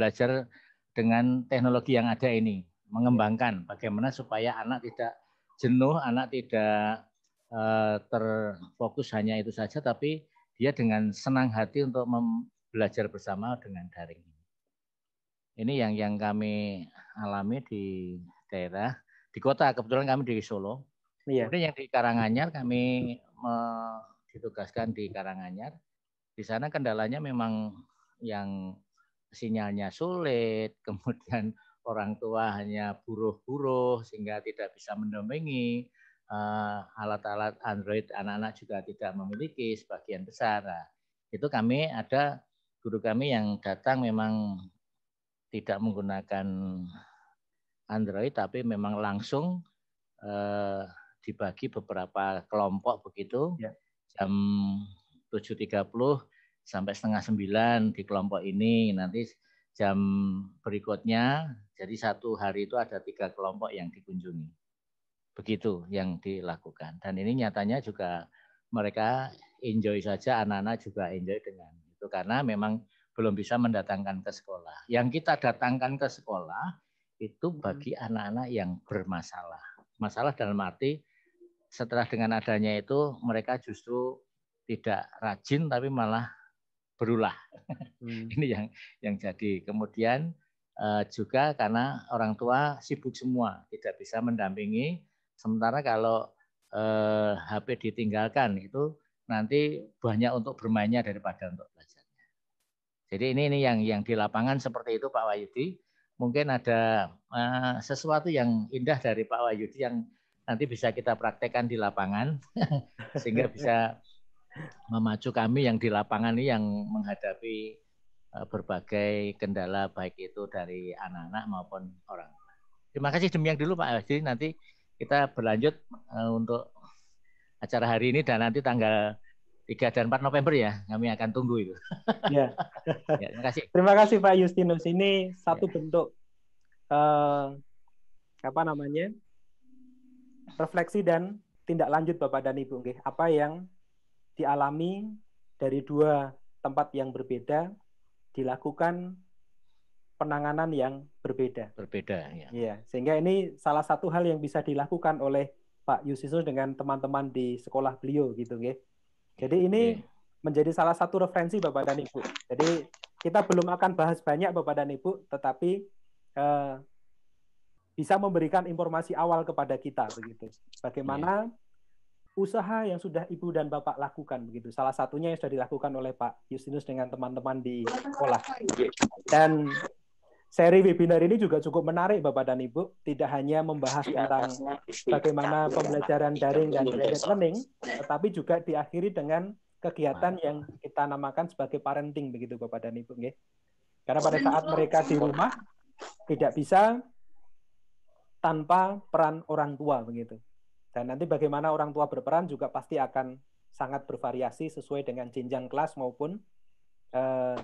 dengan teknologi yang ada ini, mengembangkan bagaimana supaya anak tidak jenuh, anak tidak terfokus hanya itu saja, tapi dia dengan senang hati untuk belajar bersama dengan daring. Ini yang kami alami di daerah, di kota, kebetulan kami di Solo. Kemudian yang di Karanganyar kami ditugaskan di Karanganyar. Di sana kendalanya memang yang sinyalnya sulit, kemudian orang tua hanya buruh-buruh sehingga tidak bisa mendampingi, alat-alat Android anak-anak juga tidak memiliki sebagian besar. Nah, itu kami ada guru kami yang datang memang tidak menggunakan Android, tapi memang langsung dibagi beberapa kelompok begitu. Jam 7.30 sampai setengah 9 di kelompok ini. Nanti jam berikutnya, jadi satu hari itu ada 3 kelompok yang dikunjungi. Begitu yang dilakukan. Dan ini nyatanya juga mereka enjoy saja, anak-anak juga enjoy dengan itu. Karena memang belum bisa mendatangkan ke sekolah. Yang kita datangkan ke sekolah itu bagi anak-anak yang bermasalah. Masalah dalam arti setelah dengan adanya itu mereka justru tidak rajin tapi malah berulah. Ini yang jadi. Kemudian juga karena orang tua sibuk semua, tidak bisa mendampingi. Sementara kalau HP ditinggalkan itu nanti banyak untuk bermainnya daripada untuk belajarnya. Jadi ini yang di lapangan seperti itu Pak Wahyudi. Mungkin ada sesuatu yang indah dari Pak Wahyudi yang nanti bisa kita praktekkan di lapangan sehingga bisa memacu kami yang di lapangan ini yang menghadapi berbagai kendala baik itu dari anak-anak maupun orang tua. Terima kasih demikian dulu Pak Wahyudi. Nanti kita berlanjut untuk acara hari ini dan nanti tanggal 3 dan 4 November ya, kami akan tunggu itu. Ya. Terima kasih. Terima kasih Pak Justinus. Ini satu bentuk refleksi dan tindak lanjut Bapak dan Ibu. Apa yang dialami dari 2 tempat yang berbeda dilakukan penanganan yang berbeda. Ya, sehingga ini salah satu hal yang bisa dilakukan oleh Pak Justinus dengan teman-teman di sekolah beliau gitu, Jadi ini menjadi salah satu referensi Bapak dan Ibu. Jadi kita belum akan bahas banyak Bapak dan Ibu, tetapi bisa memberikan informasi awal kepada kita begitu. Bagaimana usaha yang sudah Ibu dan Bapak lakukan begitu. Salah satunya yang sudah dilakukan oleh Pak Justinus dengan teman-teman di sekolah. Dan seri webinar ini juga cukup menarik Bapak dan Ibu. Tidak hanya membahas tentang bagaimana pembelajaran daring dan blended learning, tetapi juga diakhiri dengan kegiatan yang kita namakan sebagai parenting begitu Bapak dan Ibu. Karena pada saat mereka di rumah tidak bisa tanpa peran orang tua begitu. Dan nanti bagaimana orang tua berperan juga pasti akan sangat bervariasi sesuai dengan jenjang kelas maupun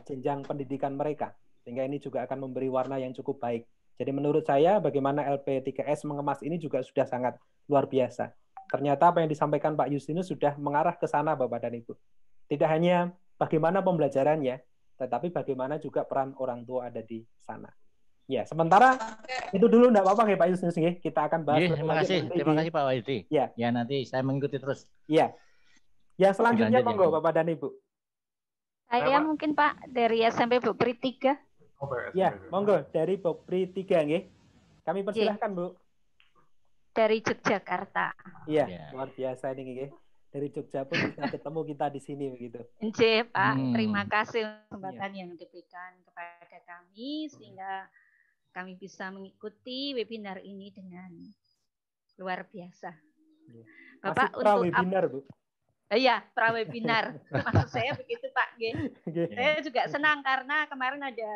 jenjang pendidikan mereka. Sehingga ini juga akan memberi warna yang cukup baik. Jadi menurut saya bagaimana LP3S mengemas ini juga sudah sangat luar biasa. Ternyata apa yang disampaikan Pak Justinus sudah mengarah ke sana Bapak dan Ibu. Tidak hanya bagaimana pembelajarannya, tetapi bagaimana juga peran orang tua ada di sana. Ya, sementara itu dulu enggak apa-apa ya Pak Justinus. Kita akan bahas. Terima kasih Pak Wahyudi. Ya, nanti saya mengikuti terus. Ya. Yang selanjutnya monggo Bapak dan Ibu. Saya mungkin Pak dari SMP Bukri 3. Ya, monggo dari Bukri 3 nggih. Kami persilahkan Bu. Dari Yogyakarta. Iya, luar biasa ini nggih. Dari Jogja pun bisa ketemu kita di sini begitu. Nggih, Pak. Terima kasih kesempatan yang diberikan kepada kami sehingga kami bisa mengikuti webinar ini dengan luar biasa. Bapak untuk webinar, Bu. Iya, prawebinar. Maksud saya begitu, Pak. Saya juga senang karena kemarin ada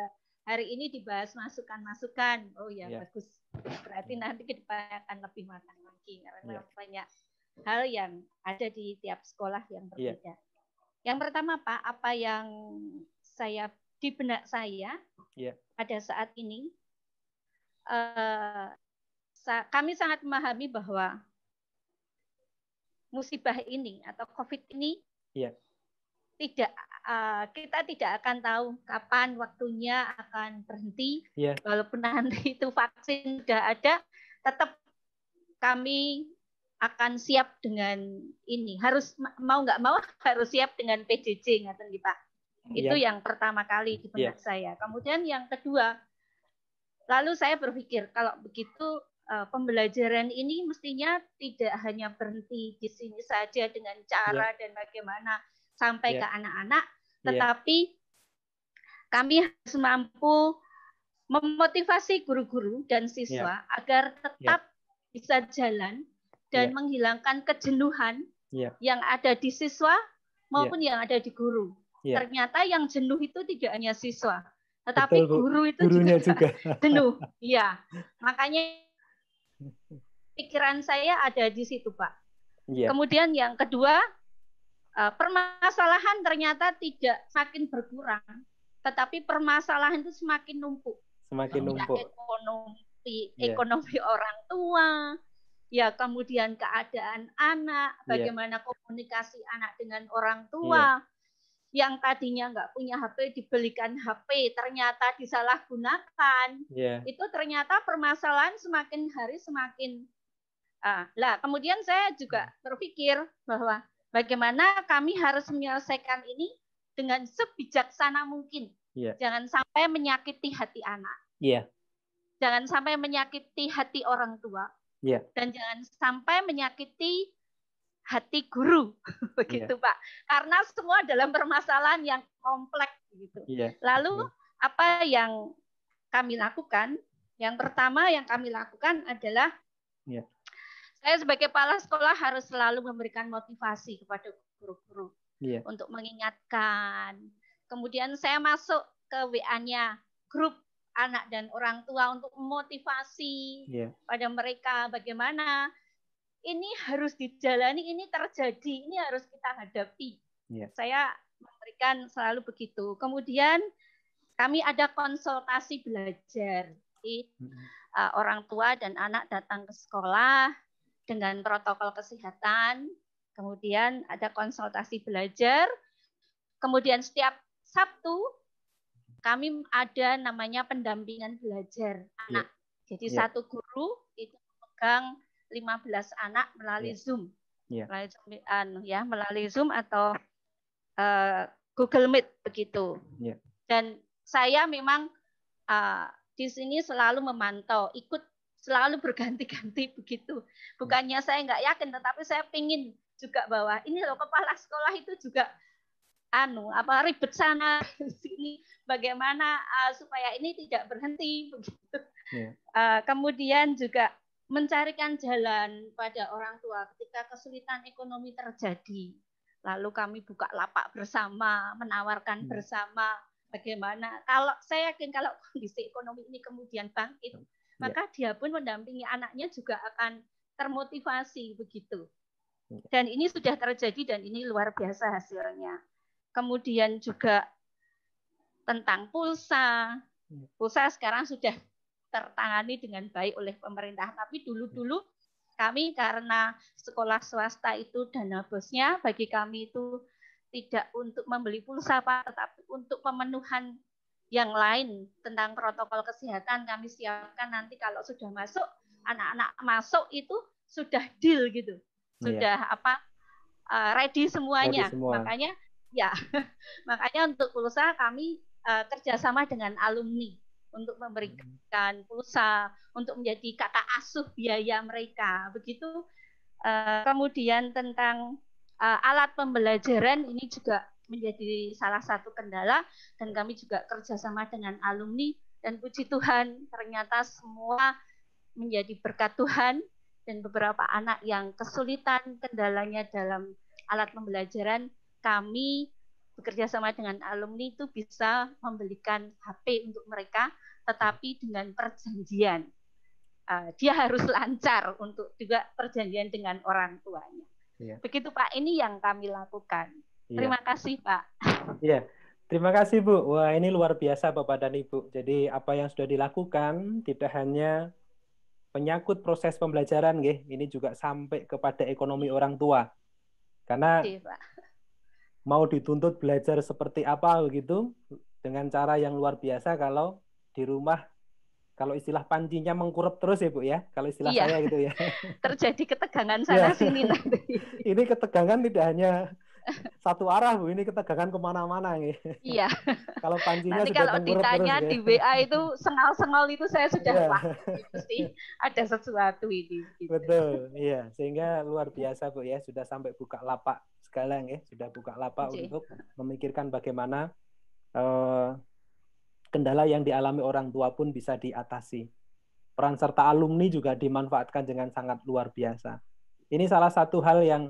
hari ini dibahas masukan-masukan. Oh ya, bagus. Berarti nanti ke depan akan lebih matang lagi karena banyak hal yang ada di tiap sekolah yang berbeda. Yang pertama, Pak, apa yang saya di benak saya pada saat ini, kami sangat memahami bahwa musibah ini atau COVID ini kita tidak akan tahu kapan waktunya akan berhenti. Walaupun nanti itu vaksin sudah ada, tetap kami akan siap dengan ini. Harus mau nggak mau harus siap dengan PJJ, ngaten nggih, Pak. Itu yang pertama kali di benak saya. Kemudian yang kedua, lalu saya berpikir kalau begitu pembelajaran ini mestinya tidak hanya berhenti di sini saja dengan cara dan bagaimana sampai ke anak-anak, tetapi kami harus mampu memotivasi guru-guru dan siswa agar tetap bisa jalan dan menghilangkan kejenuhan yang ada di siswa maupun yang ada di guru. Ternyata yang jenuh itu tidak hanya siswa, tetapi guru itu juga jenuh. Iya, makanya pikiran saya ada di situ, Pak. Kemudian yang kedua, permasalahan ternyata tidak semakin berkurang, tetapi permasalahan itu semakin numpuk. Ekonomi orang tua, kemudian keadaan anak, bagaimana komunikasi anak dengan orang tua. Yang tadinya nggak punya HP dibelikan HP, ternyata disalahgunakan. Itu ternyata permasalahan semakin hari semakin. Kemudian saya juga berpikir bahwa bagaimana kami harus menyelesaikan ini dengan sebijaksana mungkin. Jangan sampai menyakiti hati anak. Jangan sampai menyakiti hati orang tua. Dan jangan sampai menyakiti hati guru, begitu Pak. Karena semua dalam permasalahan yang kompleks gitu. Lalu apa yang kami lakukan? Yang pertama yang kami lakukan adalah saya sebagai kepala sekolah harus selalu memberikan motivasi kepada guru-guru untuk mengingatkan. Kemudian saya masuk ke WA-nya grup anak dan orang tua untuk memotivasi pada mereka bagaimana ini harus dijalani, ini terjadi, ini harus kita hadapi. Saya memberikan selalu begitu. Kemudian kami ada konsultasi belajar. Orang tua dan anak datang ke sekolah dengan protokol kesehatan. Kemudian ada konsultasi belajar. Kemudian setiap Sabtu kami ada namanya pendampingan belajar anak. Jadi satu guru itu memegang 15 anak melalui Zoom, melalui Zoom atau Google Meet begitu. Dan saya memang di sini selalu memantau, ikut selalu berganti-ganti begitu. Bukannya saya nggak yakin, tetapi saya ingin juga bahwa ini loh kepala sekolah itu juga ribet sana sini, bagaimana supaya ini tidak berhenti begitu. Kemudian juga mencarikan jalan pada orang tua ketika kesulitan ekonomi terjadi. Lalu kami buka lapak bersama, menawarkan bersama bagaimana. Kalau saya yakin kalau kondisi ekonomi ini kemudian bangkit, maka dia pun mendampingi anaknya juga akan termotivasi begitu. Dan ini sudah terjadi dan ini luar biasa hasilnya. Kemudian juga tentang pulsa. Pulsa sekarang sudah tertangani dengan baik oleh pemerintah. Tapi dulu-dulu kami karena sekolah swasta itu dana bosnya bagi kami itu tidak untuk membeli pulsa Pak, tetapi untuk pemenuhan yang lain tentang protokol kesehatan kami siapkan nanti kalau sudah masuk, anak-anak masuk itu sudah deal gitu. Sudah ready semuanya. Makanya makanya untuk pulsa kami kerjasama dengan alumni untuk memberikan pulsa, untuk menjadi kakak asuh biaya mereka. Begitu. Kemudian tentang alat pembelajaran ini juga menjadi salah satu kendala dan kami juga kerjasama dengan alumni Dan puji Tuhan, ternyata semua menjadi berkat Tuhan, dan beberapa anak yang kesulitan kendalanya dalam alat pembelajaran, kami bekerja sama dengan alumni itu bisa membelikan HP untuk mereka, tetapi dengan perjanjian. Dia harus lancar untuk juga perjanjian dengan orang tuanya. Ya. Begitu Pak, ini yang kami lakukan. Ya. Terima kasih Pak. Iya. Terima kasih Bu. Wah, ini luar biasa Bapak dan Ibu. Jadi apa yang sudah dilakukan tidak hanya menyangkut proses pembelajaran, ini juga sampai kepada ekonomi orang tua. Karena mau dituntut belajar seperti apa begitu dengan cara yang luar biasa kalau di rumah, kalau istilah pancinya mengkurep terus ya Bu ya, kalau istilah saya gitu ya. Terjadi ketegangan sana sini nanti. Ini ketegangan tidak hanya satu arah Bu, ini ketegangan kemana-mana nih. Iya. Kalau pancinya nanti sudah kalau ditanya terus, di WA itu sengal-sengal itu saya sudah wah, pasti ada sesuatu ini. Gitu. Betul, iya. Sehingga luar biasa Bu ya, sudah sampai buka lapak sekarang ya, sudah buka lapak untuk memikirkan bagaimana kendala yang dialami orang tua pun bisa diatasi. Peran serta alumni juga dimanfaatkan dengan sangat luar biasa. Ini salah satu hal yang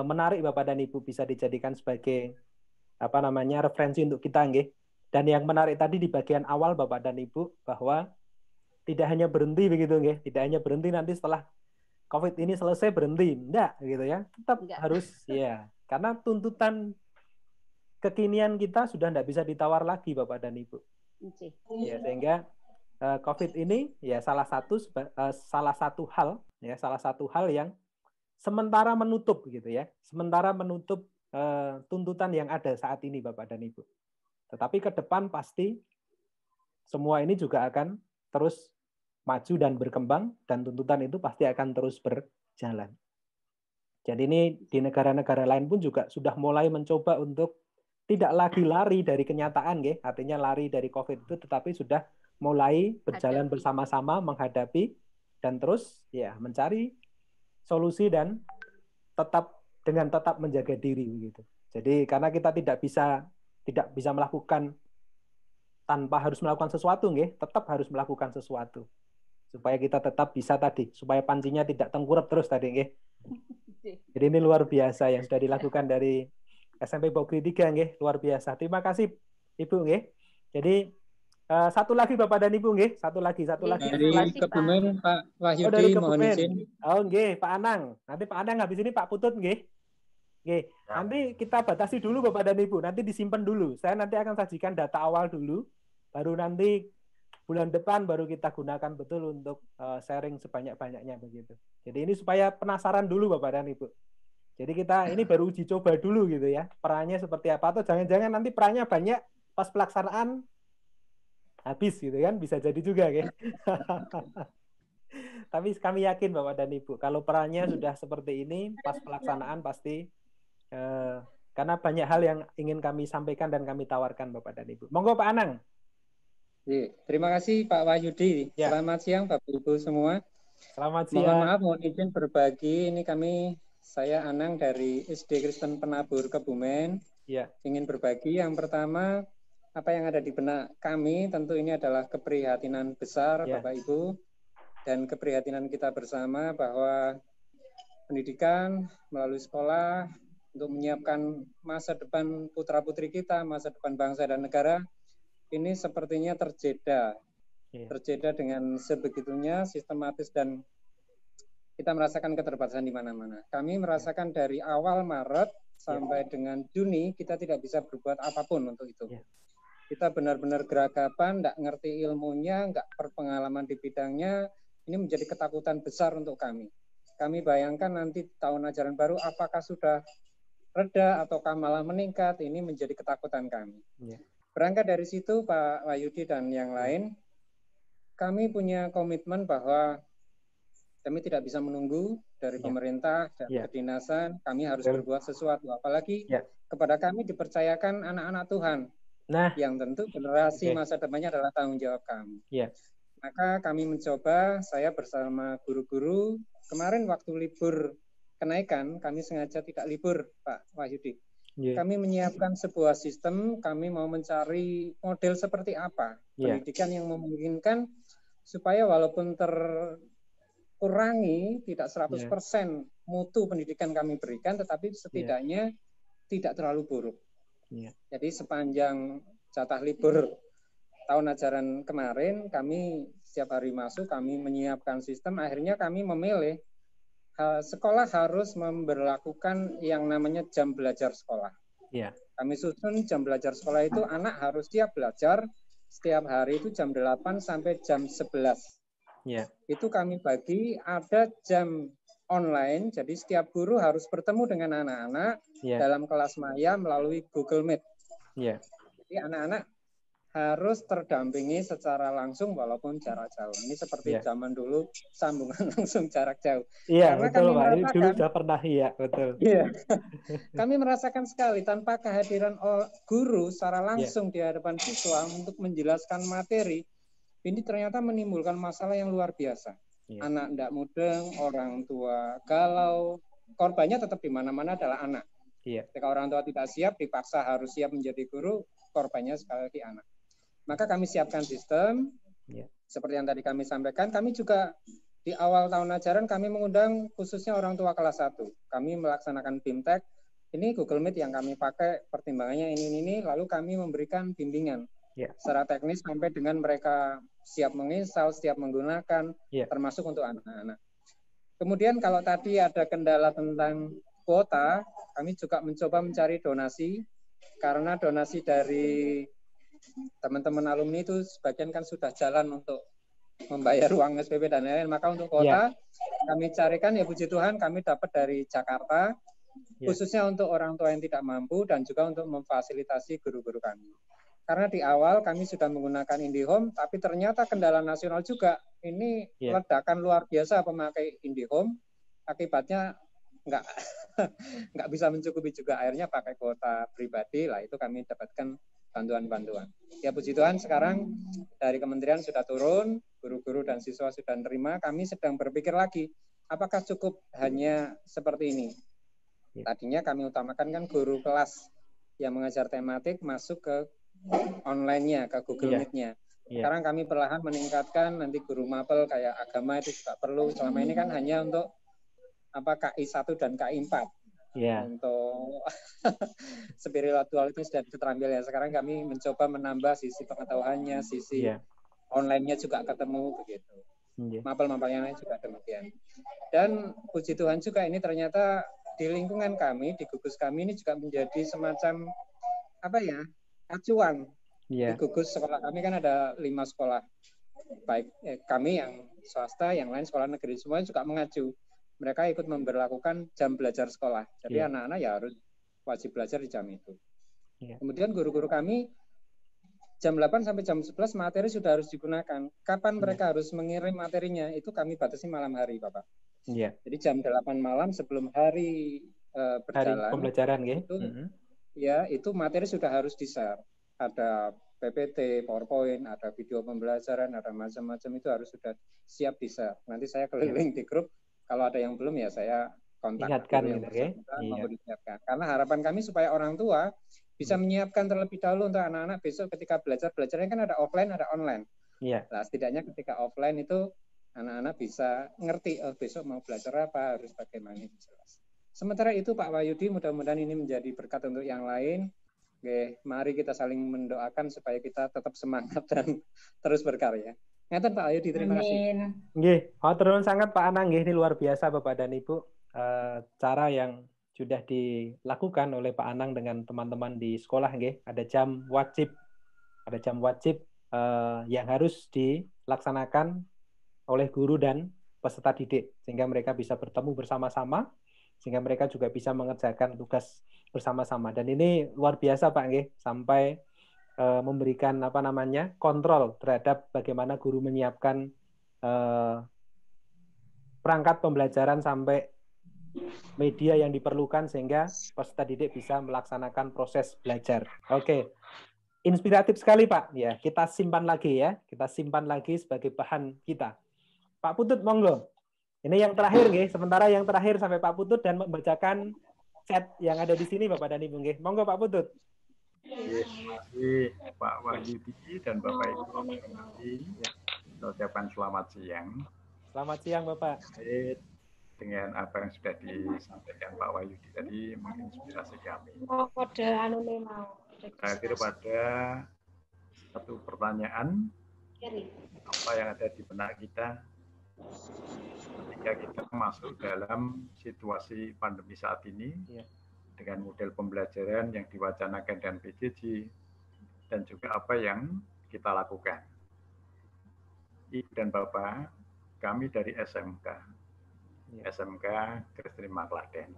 menarik Bapak dan Ibu, bisa dijadikan sebagai referensi untuk kita, nggih. Dan yang menarik tadi di bagian awal Bapak dan Ibu, bahwa tidak hanya berhenti begitu, nggih. Tidak hanya berhenti nanti setelah COVID ini selesai berhenti, enggak gitu ya. Tetap harus ya, karena tuntutan kekinian kita sudah tidak bisa ditawar lagi Bapak dan Ibu. Ya, sehingga COVID ini ya salah satu hal yang sementara menutup gitu ya, sementara menutup tuntutan yang ada saat ini Bapak dan Ibu. Tetapi ke depan pasti semua ini juga akan terus maju dan berkembang, dan tuntutan itu pasti akan terus berjalan. Jadi ini di negara-negara lain pun juga sudah mulai mencoba untuk tidak lagi lari dari kenyataan, artinya lari dari COVID itu, tetapi sudah mulai berjalan bersama-sama menghadapi dan terus ya mencari solusi dan tetap menjaga diri begitu. Jadi karena kita tidak bisa melakukan tanpa harus melakukan sesuatu, tetap harus melakukan sesuatu supaya kita tetap bisa supaya pancinya tidak tengkurap terus tadi, Jadi ini luar biasa yang sudah dilakukan dari SMP Pogri 3, luar biasa. Terima kasih Ibu, Jadi satu lagi Bapak dan Ibu, satu lagi. Dari Kebumen Pak Wahyudi, dari mohon izin. Pak Anang. Nanti Pak Anang habis ini Pak Putut, Nanti kita batasi dulu Bapak dan Ibu, nanti disimpan dulu. Saya nanti akan sajikan data awal dulu, baru nanti bulan depan baru kita gunakan betul untuk sharing sebanyak-banyaknya begitu. Jadi ini supaya penasaran dulu Bapak dan Ibu. Jadi kita ini baru uji coba dulu gitu ya, perannya seperti apa, atau jangan-jangan nanti perannya banyak pas pelaksanaan habis gitu kan, bisa jadi juga Tapi kami yakin Bapak dan Ibu, kalau perannya sudah seperti ini pas pelaksanaan pasti karena banyak hal yang ingin kami sampaikan dan kami tawarkan Bapak dan Ibu. Monggo Pak Anang. Terima kasih Pak Wahyudi. Ya. Selamat siang Bapak Ibu semua. Selamat siang. Mohon maaf, mohon izin berbagi. Ini saya Anang dari SD Kristen Penabur Kebumen. Ya. Ingin berbagi. Yang pertama, apa yang ada di benak kami, tentu ini adalah keprihatinan besar Bapak Ibu, dan keprihatinan kita bersama bahwa pendidikan melalui sekolah untuk menyiapkan masa depan putra-putri kita, masa depan bangsa dan negara, ini sepertinya terjeda dengan sebegitunya, sistematis, dan kita merasakan keterbatasan di mana-mana. Kami merasakan dari awal Maret sampai dengan Juni, kita tidak bisa berbuat apapun untuk itu. Kita benar-benar geragapan, nggak ngerti ilmunya, nggak berpengalaman di bidangnya, ini menjadi ketakutan besar untuk kami. Kami bayangkan nanti tahun ajaran baru apakah sudah reda ataukah malah meningkat, ini menjadi ketakutan kami. Berangkat dari situ Pak Wahyudi dan yang lain, kami punya komitmen bahwa kami tidak bisa menunggu dari pemerintah dan kedinasan, kami harus berbuat sesuatu. Apalagi kepada kami dipercayakan anak-anak Tuhan, yang tentu generasi masa depannya adalah tanggung jawab kami. Maka kami mencoba, saya bersama guru-guru, kemarin waktu libur kenaikan, kami sengaja tidak libur Pak Wahyudi. kami menyiapkan sebuah sistem, kami mau mencari model seperti apa pendidikan yang memungkinkan supaya walaupun terkurangi tidak 100% mutu pendidikan kami berikan, tetapi setidaknya tidak terlalu buruk. Jadi sepanjang jatah libur tahun ajaran kemarin, kami setiap hari masuk, kami menyiapkan sistem, akhirnya kami memilih sekolah harus memberlakukan yang namanya jam belajar sekolah. Kami susun jam belajar sekolah itu anak harus siap belajar setiap hari itu jam 8 sampai jam 11. Itu kami bagi, ada jam online, jadi setiap guru harus bertemu dengan anak-anak dalam kelas maya melalui Google Meet. Jadi anak-anak harus terdampingi secara langsung walaupun jarak jauh. Ini seperti zaman dulu sambungan langsung jarak jauh. Iya, karena betul, kami Pak. Ini dulu sudah pernah, iya, betul. Iya. Kami merasakan sekali tanpa kehadiran guru secara langsung di hadapan siswa untuk menjelaskan materi, ini ternyata menimbulkan masalah yang luar biasa. Anak tidak mudeng, orang tua galau, korbannya tetap di mana-mana adalah anak. Ketika orang tua tidak siap, dipaksa harus siap menjadi guru, korbannya sekali lagi anak. Maka kami siapkan sistem, seperti yang tadi kami sampaikan. Kami juga di awal tahun ajaran kami mengundang khususnya orang tua kelas 1. Kami melaksanakan BIMTEK, ini Google Meet yang kami pakai, pertimbangannya ini, lalu kami memberikan bimbingan secara teknis sampai dengan mereka siap menginstal, siap menggunakan, termasuk untuk anak-anak. Kemudian kalau tadi ada kendala tentang kuota, kami juga mencoba mencari donasi, karena donasi dari teman-teman alumni itu sebagian kan sudah jalan untuk membayar uang SPP dan lain-lain. Maka untuk kuota kami carikan, ya puji Tuhan kami dapat dari Jakarta, khususnya untuk orang tua yang tidak mampu dan juga untuk memfasilitasi guru-guru kami. Karena di awal kami sudah menggunakan IndiHome, tapi ternyata kendala nasional juga. Ini ledakan luar biasa pemakai IndiHome, akibatnya nggak bisa mencukupi juga, akhirnya pakai kuota pribadi lah, itu kami dapatkan bantuan-bantuan. Ya puji Tuhan sekarang dari kementerian sudah turun, guru-guru dan siswa sudah menerima, kami sedang berpikir lagi, apakah cukup hanya seperti ini? Tadinya kami utamakan kan guru kelas yang mengajar tematik masuk ke online-nya, ke Google Meet-nya. Sekarang kami perlahan meningkatkan, nanti guru mapel kayak agama itu juga perlu, selama ini kan hanya untuk KI 1 dan KI 4. Untuk spiritual itu sudah terampil ya. Sekarang kami mencoba menambah sisi pengetahuannya, sisi online-nya juga ketemu begitu. Mapel-mapel yang lain juga demikian. Dan puji Tuhan juga ini ternyata di lingkungan kami, di gugus kami ini juga menjadi semacam acuan. Di gugus sekolah kami kan ada 5 sekolah. Baik kami yang swasta, yang lain sekolah negeri, semuanya juga mengacu. Mereka ikut memberlakukan jam belajar sekolah. Jadi anak-anak ya harus wajib belajar di jam itu. Kemudian guru-guru kami jam 8 sampai jam 11 materi sudah harus digunakan. Kapan mereka harus mengirim materinya? Itu kami batasi malam hari, Bapak. Jadi jam 8 malam sebelum hari berjalan. Hari pembelajaran, itu materi sudah harus di-share. Ada PPT, PowerPoint, ada video pembelajaran, ada macam-macam, itu harus sudah siap di-share. Nanti saya keliling di grup. Kalau ada yang belum ya saya kontak. Ingatkan diingatkan. Karena harapan kami supaya orang tua bisa menyiapkan terlebih dahulu untuk anak-anak besok ketika belajarnya kan ada offline, ada online. Nah, setidaknya ketika offline itu anak-anak bisa ngerti besok mau belajar apa, harus bagaimana, itu jelas. Sementara itu Pak Wahyudi, mudah-mudahan ini menjadi berkat untuk yang lain. Mari kita saling mendoakan supaya kita tetap semangat dan terus berkarya. Ngaten Pak Wahyudi, terima kasih. Nggih, matur sangat Pak Anang, nggih, ini luar biasa Bapak dan Ibu, cara yang sudah dilakukan oleh Pak Anang dengan teman-teman di sekolah, nggih. Ada jam wajib yang harus dilaksanakan oleh guru dan peserta didik sehingga mereka bisa bertemu bersama-sama, sehingga mereka juga bisa mengerjakan tugas bersama-sama. Dan ini luar biasa Pak, nggih, sampai memberikan kontrol terhadap bagaimana guru menyiapkan perangkat pembelajaran sampai media yang diperlukan sehingga peserta didik bisa melaksanakan proses belajar. Oke. Inspiratif sekali Pak. Ya, kita simpan lagi sebagai bahan kita. Pak Putut monggo. Ini yang terakhir nggih, sementara yang terakhir sampai Pak Putut dan membacakan chat yang ada di sini Bapak dan Ibu. Monggo Pak Putut. Terima kasih Pak Wahyudi dan Bapak Ibu saya ucapkan selamat siang. Selamat siang Bapak. Dengan apa yang sudah disampaikan Pak Wahyudi tadi menginspirasi kami. Terakhir pada satu pertanyaan, apa yang ada di benak kita ketika kita masuk dalam situasi pandemi saat ini, dengan model pembelajaran yang diwacanakan dan PJJ, dan juga apa yang kita lakukan. Ibu dan Bapak, kami dari SMK Kristen Klaten,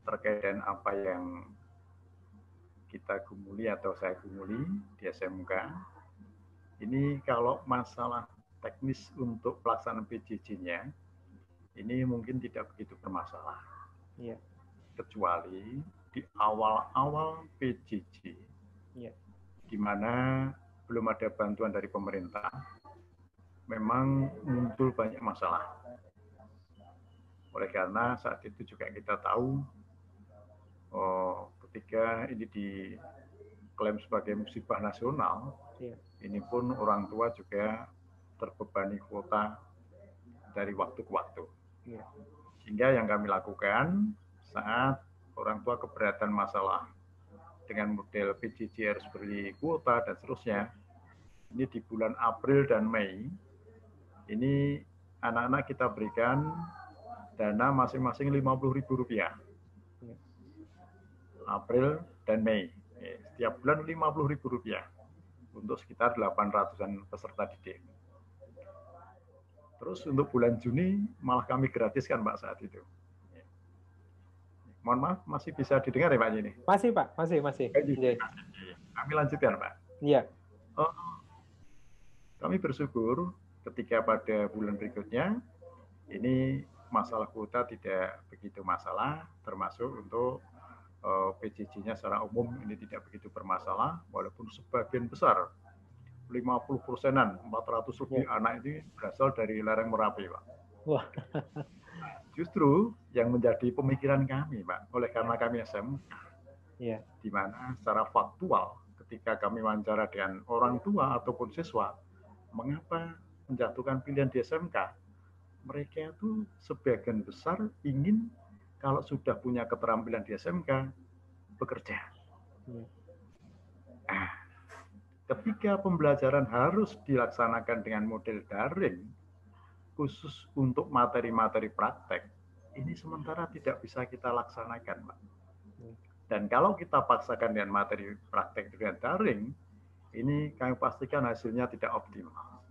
terkait dengan apa yang kita gumuli atau saya gumuli di SMK, ini kalau masalah teknis untuk pelaksanaan PJJ-nya, ini mungkin tidak begitu bermasalah. Kecuali di awal-awal PJJ, di mana belum ada bantuan dari pemerintah, memang muncul banyak masalah. Oleh karena saat itu juga kita tahu, ketika ini diklaim sebagai musibah nasional, ini pun orang tua juga terbebani kuota dari waktu ke waktu. Sehingga yang kami lakukan, saat orang tua keberatan masalah dengan model PJJ harus beri kuota dan seterusnya, ini di bulan April dan Mei, ini anak-anak kita berikan dana masing-masing Rp50.000. April dan Mei, setiap bulan Rp50.000 untuk sekitar 800-an peserta didik. Terus untuk bulan Juni malah kami gratiskan Pak saat itu. Mohon maaf, masih bisa didengar ya Pak ini? Masih Pak, masih. Kami lanjutkan Pak. Iya. Kami bersyukur ketika pada bulan berikutnya, ini masalah kuota tidak begitu masalah, termasuk untuk PJJ-nya secara umum ini tidak begitu bermasalah, walaupun sebagian besar, 50%-an, 400 lebih anak ini berasal dari lereng Merapi Pak. Wah. Justru yang menjadi pemikiran kami, Pak, oleh karena kami SMK, di mana secara faktual ketika kami wawancara dengan orang tua ataupun siswa, mengapa menjatuhkan pilihan di SMK, mereka itu sebagian besar ingin kalau sudah punya keterampilan di SMK, bekerja. Nah, ketika pembelajaran harus dilaksanakan dengan model daring, khusus untuk materi-materi praktek, ini sementara tidak bisa kita laksanakan, Pak. Dan kalau kita paksakan dengan materi praktek dengan daring, ini kami pastikan hasilnya tidak optimal.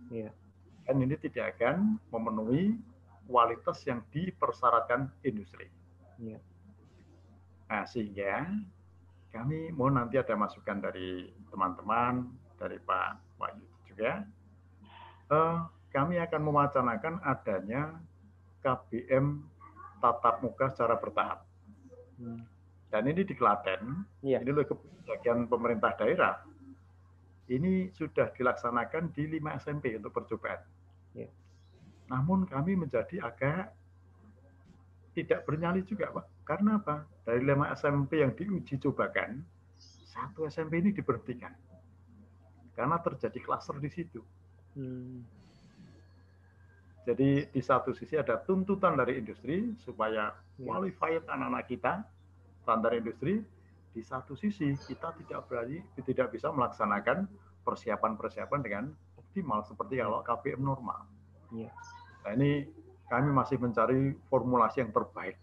Dan ini tidak akan memenuhi kualitas yang dipersyaratkan industri. Nah, sehingga kami mau nanti ada masukan dari teman-teman, dari Pak Wahyu juga, kami akan mewacanakan adanya KBM tatap muka secara bertahap. Dan ini di Klaten, ini oleh kebijakan pemerintah daerah, ini sudah dilaksanakan di 5 SMP untuk percobaan. Namun kami menjadi agak tidak bernyali juga, Pak. Karena apa? Dari 5 SMP yang diuji cobakan, 1 SMP ini diberhentikan. Karena terjadi klaster di situ. Jadi di satu sisi ada tuntutan dari industri supaya qualified anak-anak kita, standar industri. Di satu sisi kita tidak bisa melaksanakan persiapan-persiapan dengan optimal seperti kalau KBM normal. Nah, ini kami masih mencari formulasi yang terbaik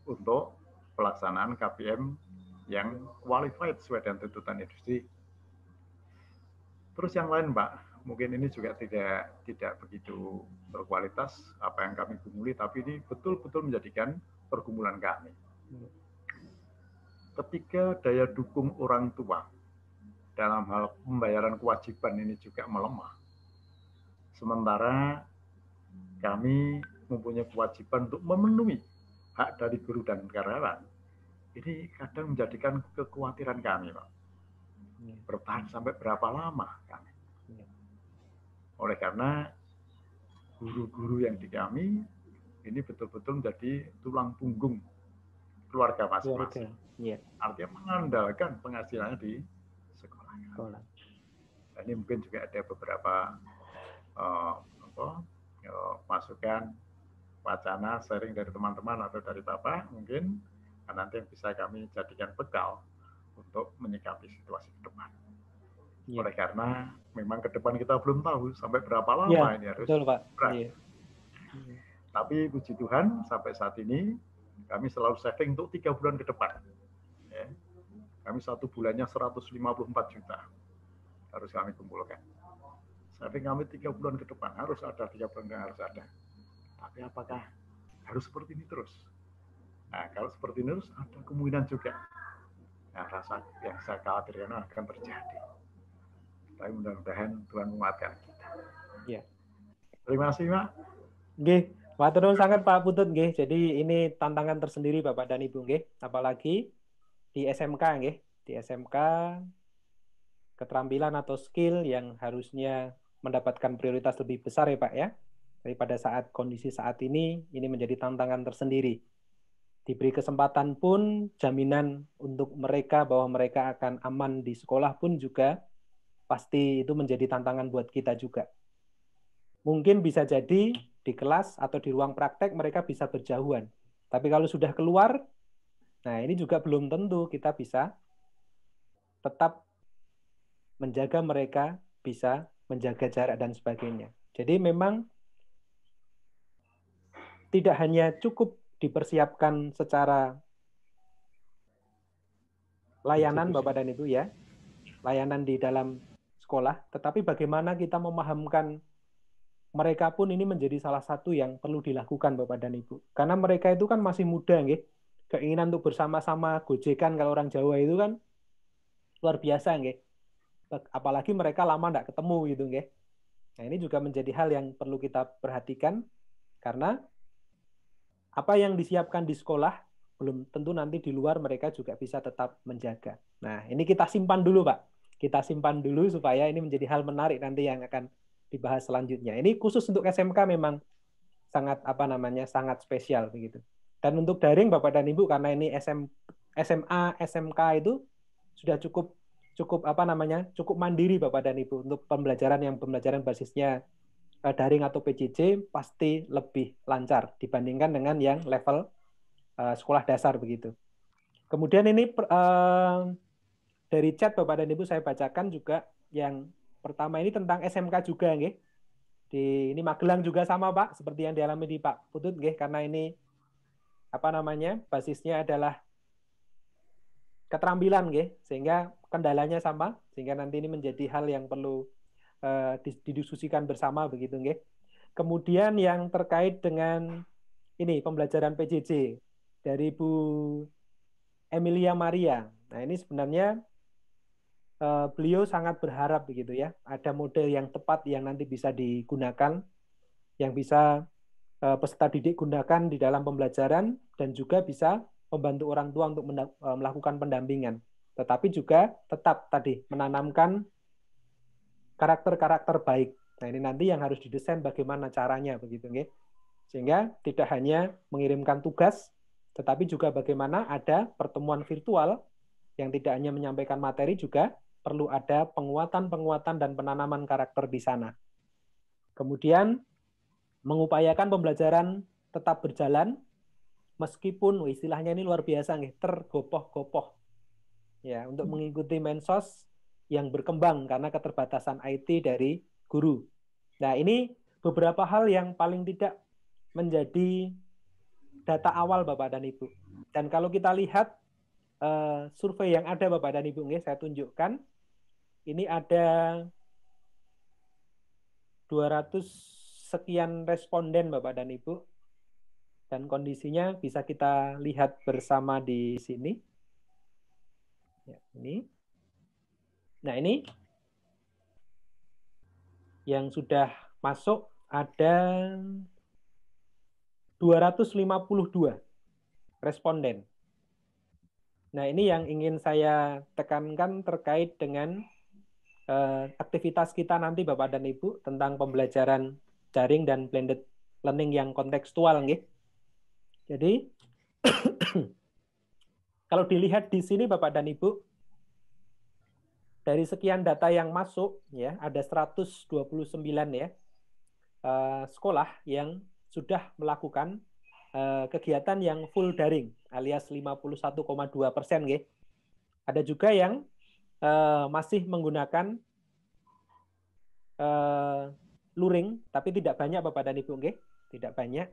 untuk pelaksanaan KBM yang qualified sesuai dengan tuntutan industri. Terus yang lain, Pak, mungkin ini juga tidak begitu berkualitas apa yang kami gumuli, tapi ini betul-betul menjadikan pergumulan kami. Ketika daya dukung orang tua dalam hal pembayaran kewajiban ini juga melemah, sementara kami mempunyai kewajiban untuk memenuhi hak dari guru dan karyawan, ini kadang menjadikan kekhawatiran kami, Pak. Bertahan sampai berapa lama kami? Oleh karena guru-guru yang di kami ini betul-betul menjadi tulang punggung keluarga masing-masing. Yeah. Artinya mengandalkan penghasilannya di sekolah. Dan ini mungkin juga ada beberapa masukan, wacana, sharing dari teman-teman atau dari Bapak mungkin nanti yang bisa kami jadikan bekal untuk menyikapi situasi ke depan. Yeah. Oleh karena memang ke depan kita belum tahu sampai berapa lama ini harus berat. Yeah. Tapi puji Tuhan sampai saat ini kami selalu saving untuk 3 bulan ke depan. Ya. Kami 1 bulannya 154 juta harus kami kumpulkan. Saving kami 3 bulan ke depan harus ada, 3 bulan harus ada. Tapi apakah harus seperti ini terus? Nah, kalau seperti ini terus ada kemungkinan juga. Nah, rasa yang saya khawatirkan akan terjadi. Tapi mudah-mudahan Tuhan menguatkan kita. Ya. Terima kasih, Pak. Nggih, matur nuwun sangat Pak Putut nggih. Jadi ini tantangan tersendiri Bapak dan Ibu nggih, apalagi di SMK nggih. Di SMK keterampilan atau skill yang harusnya mendapatkan prioritas lebih besar ya Pak ya. Daripada saat kondisi saat ini menjadi tantangan tersendiri. Diberi kesempatan pun jaminan untuk mereka bahwa mereka akan aman di sekolah pun juga pasti itu menjadi tantangan buat kita juga. Mungkin bisa jadi di kelas atau di ruang praktek mereka bisa berjauhan. Tapi kalau sudah keluar, nah ini juga belum tentu kita bisa tetap menjaga mereka, bisa menjaga jarak dan sebagainya. Jadi memang tidak hanya cukup dipersiapkan secara layanan Bapak dan Ibu ya, layanan di dalam sekolah, tetapi bagaimana kita memahamkan mereka pun ini menjadi salah satu yang perlu dilakukan Bapak dan Ibu. Karena mereka itu kan masih muda nggih. Keinginan untuk bersama-sama gojekan kalau orang Jawa itu kan luar biasa nggih. Apalagi mereka lama enggak ketemu gitu nggih. Nah, ini juga menjadi hal yang perlu kita perhatikan karena apa yang disiapkan di sekolah belum tentu nanti di luar mereka juga bisa tetap menjaga. Nah, ini kita simpan dulu, Pak. Kita simpan dulu supaya ini menjadi hal menarik nanti yang akan dibahas selanjutnya. Ini khusus untuk SMK memang sangat sangat spesial begitu. Dan untuk daring Bapak dan Ibu karena ini SMA, SMK itu sudah cukup cukup mandiri Bapak dan Ibu untuk pembelajaran basisnya daring atau PJJ pasti lebih lancar dibandingkan dengan yang level sekolah dasar begitu. Kemudian ini dari chat Bapak dan Ibu saya bacakan juga yang pertama ini tentang SMK juga nggih. Ini Magelang juga sama Pak seperti yang dialami di Pak Putut nggih karena ini basisnya adalah keterampilan nggih sehingga kendalanya sama sehingga nanti ini menjadi hal yang perlu didiskusikan bersama begitu nggih. Kemudian yang terkait dengan ini pembelajaran PJJ dari Bu Emilia Maria. Nah, ini sebenarnya beliau sangat berharap begitu ya, ada model yang tepat yang nanti bisa digunakan, yang bisa peserta didik gunakan di dalam pembelajaran dan juga bisa membantu orang tua untuk melakukan pendampingan. Tetapi juga tetap tadi menanamkan karakter-karakter baik. Nah, ini nanti yang harus didesain bagaimana caranya begitu nggih. Sehingga tidak hanya mengirimkan tugas, tetapi juga bagaimana ada pertemuan virtual yang tidak hanya menyampaikan materi juga perlu ada penguatan dan penanaman karakter di sana. Kemudian mengupayakan pembelajaran tetap berjalan meskipun istilahnya ini luar biasa nih, tergopoh-gopoh. Ya, untuk mengikuti mensos yang berkembang karena keterbatasan IT dari guru. Nah, ini beberapa hal yang paling tidak menjadi data awal Bapak dan Ibu. Dan kalau kita lihat survei yang ada Bapak dan Ibu, saya tunjukkan. Ini ada 200 sekian responden Bapak dan Ibu. Dan kondisinya bisa kita lihat bersama di sini. Ya, ini. Nah, ini yang sudah masuk ada 252 responden. Nah, ini yang ingin saya tekankan terkait dengan aktivitas kita nanti Bapak dan Ibu tentang pembelajaran daring dan blended learning yang kontekstual nggih. Jadi Kalau dilihat di sini Bapak dan Ibu, dari sekian data yang masuk, ya ada 129 ya sekolah yang sudah melakukan kegiatan yang full daring, alias 51,2%. Ada juga yang masih menggunakan luring, tapi tidak banyak Bapak dan Ibu, tidak banyak.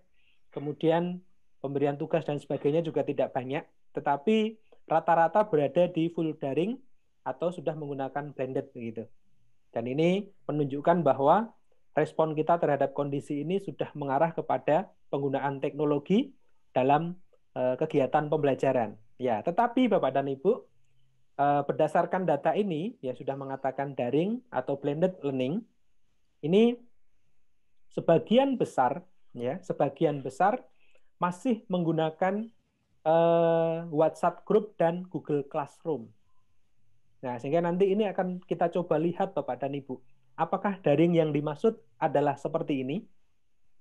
Kemudian pemberian tugas dan sebagainya juga tidak banyak, tetapi rata-rata berada di full daring atau sudah menggunakan blended begitu. Dan ini menunjukkan bahwa respon kita terhadap kondisi ini sudah mengarah kepada penggunaan teknologi dalam kegiatan pembelajaran. Ya, tetapi Bapak dan Ibu, berdasarkan data ini ya sudah mengatakan daring atau blended learning ini sebagian besar masih menggunakan WhatsApp Group dan Google Classroom. Nah, sehingga nanti ini akan kita coba lihat Bapak dan Ibu. Apakah daring yang dimaksud adalah seperti ini?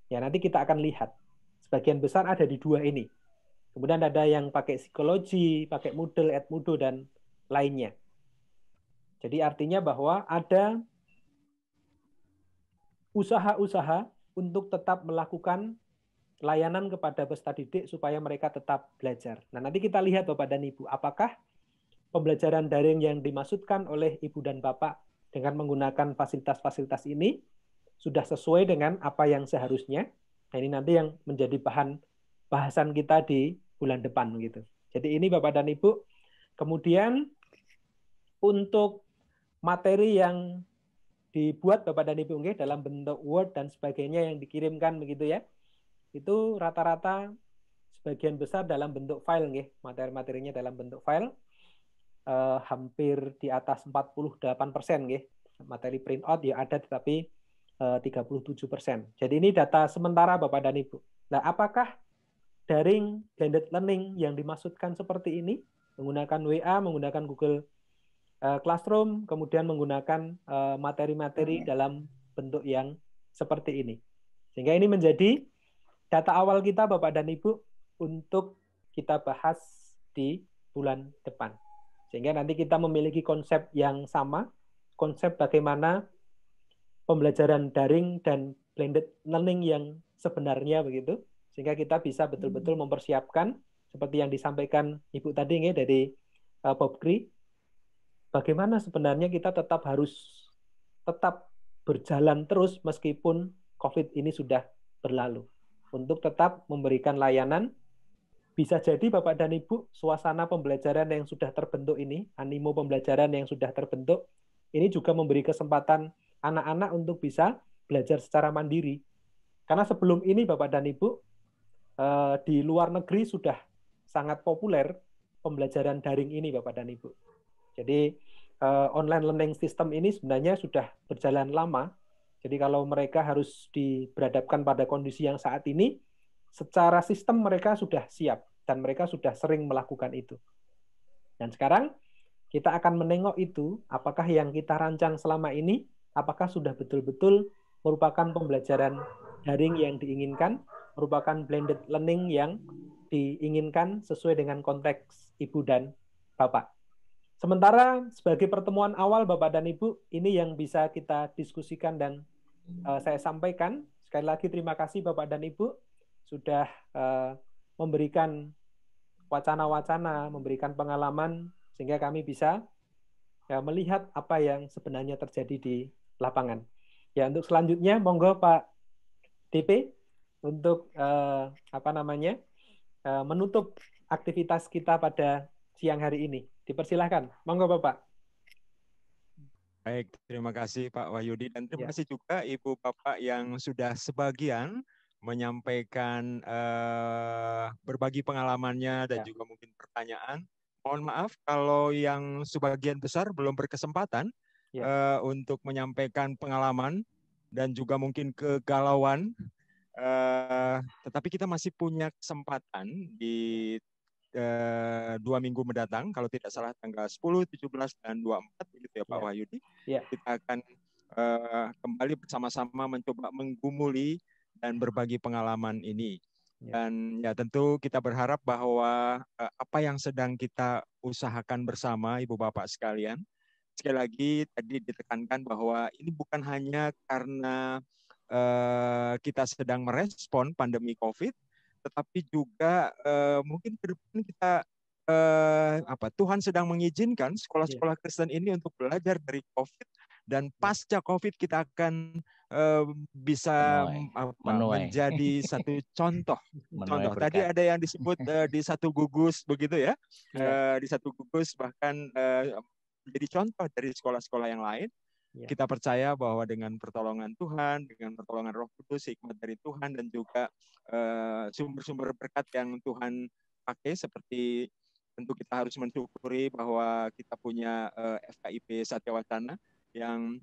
Ya, nanti kita akan lihat. Sebagian besar ada di dua ini. Kemudian ada yang pakai psikologi, pakai Moodle, Edmodo, dan lainnya. Jadi artinya bahwa ada usaha-usaha untuk tetap melakukan layanan kepada peserta didik supaya mereka tetap belajar. Nah, nanti kita lihat Bapak dan Ibu, apakah pembelajaran daring yang dimaksudkan oleh Ibu dan Bapak dengan menggunakan fasilitas-fasilitas ini sudah sesuai dengan apa yang seharusnya. Nah, ini nanti yang menjadi bahan bahasan kita di bulan depan gitu. Jadi ini Bapak dan Ibu. Kemudian untuk materi yang dibuat Bapak dan Ibu dalam bentuk Word dan sebagainya yang dikirimkan begitu ya. Itu rata-rata sebagian besar dalam bentuk file materi-materinya dalam bentuk file. Hampir di atas 48%. Materi print out ya ada tetapi 37%. Jadi ini data sementara Bapak dan Ibu. Nah, apakah daring blended learning yang dimaksudkan seperti ini? Menggunakan WA, menggunakan Google Classroom, kemudian menggunakan materi-materi dalam bentuk yang seperti ini. Sehingga ini menjadi data awal kita Bapak dan Ibu untuk kita bahas di bulan depan. Sehingga nanti kita memiliki konsep yang sama, konsep bagaimana pembelajaran daring dan blended learning yang sebenarnya begitu, sehingga kita bisa betul-betul mempersiapkan seperti yang disampaikan Ibu tadi dari Bob Cree, bagaimana sebenarnya kita harus tetap berjalan terus meskipun COVID ini sudah berlalu, untuk tetap memberikan layanan. Bisa jadi Bapak dan Ibu, suasana pembelajaran yang sudah terbentuk ini, animo pembelajaran yang sudah terbentuk, ini juga memberi kesempatan anak-anak untuk bisa belajar secara mandiri. Karena sebelum ini Bapak dan Ibu, di luar negeri sudah sangat populer pembelajaran daring ini Bapak dan Ibu. Jadi online learning system ini sebenarnya sudah berjalan lama. Jadi kalau mereka harus diberhadapkan pada kondisi yang saat ini, secara sistem mereka sudah siap dan mereka sudah sering melakukan itu. Dan sekarang kita akan menengok itu, apakah yang kita rancang selama ini, apakah sudah betul-betul merupakan pembelajaran daring yang diinginkan, merupakan blended learning yang diinginkan sesuai dengan konteks Ibu dan Bapak. Sementara sebagai pertemuan awal Bapak dan Ibu, ini yang bisa kita diskusikan dan saya sampaikan. Sekali lagi terima kasih Bapak dan Ibu sudah memberikan wacana-wacana, memberikan pengalaman, sehingga kami bisa melihat apa yang sebenarnya terjadi di lapangan. Ya, untuk selanjutnya, monggo Pak DP untuk menutup aktivitas kita pada siang hari ini. Dipersilahkan, monggo Bapak. Baik, terima kasih Pak Wahyudi dan terima kasih juga Ibu Bapak yang sudah sebagian menyampaikan berbagi pengalamannya dan juga mungkin pertanyaan. Mohon maaf kalau yang sebagian besar belum berkesempatan untuk menyampaikan pengalaman dan juga mungkin kegalauan. Tetapi kita masih punya kesempatan di 2 minggu mendatang, kalau tidak salah tanggal 10, 17, dan 24, begitu ya Pak Wahyudi. Kita akan kembali bersama-sama mencoba menggumuli dan berbagi pengalaman ini. Dan ya tentu kita berharap bahwa apa yang sedang kita usahakan bersama Ibu Bapak sekalian, sekali lagi tadi ditekankan bahwa ini bukan hanya karena kita sedang merespon pandemi COVID, tetapi juga mungkin ke depan kita Tuhan sedang mengizinkan sekolah-sekolah Kristen ini untuk belajar dari COVID, dan pasca COVID kita akan bisa menjadi satu contoh. Tadi ada yang disebut di satu gugus begitu ya, di satu gugus bahkan menjadi contoh dari sekolah-sekolah yang lain. Kita percaya bahwa dengan pertolongan Tuhan, dengan pertolongan Roh Kudus, hikmat dari Tuhan, dan juga sumber-sumber berkat yang Tuhan pakai, seperti tentu kita harus mensyukuri bahwa kita punya FKIP Satya Wacana yang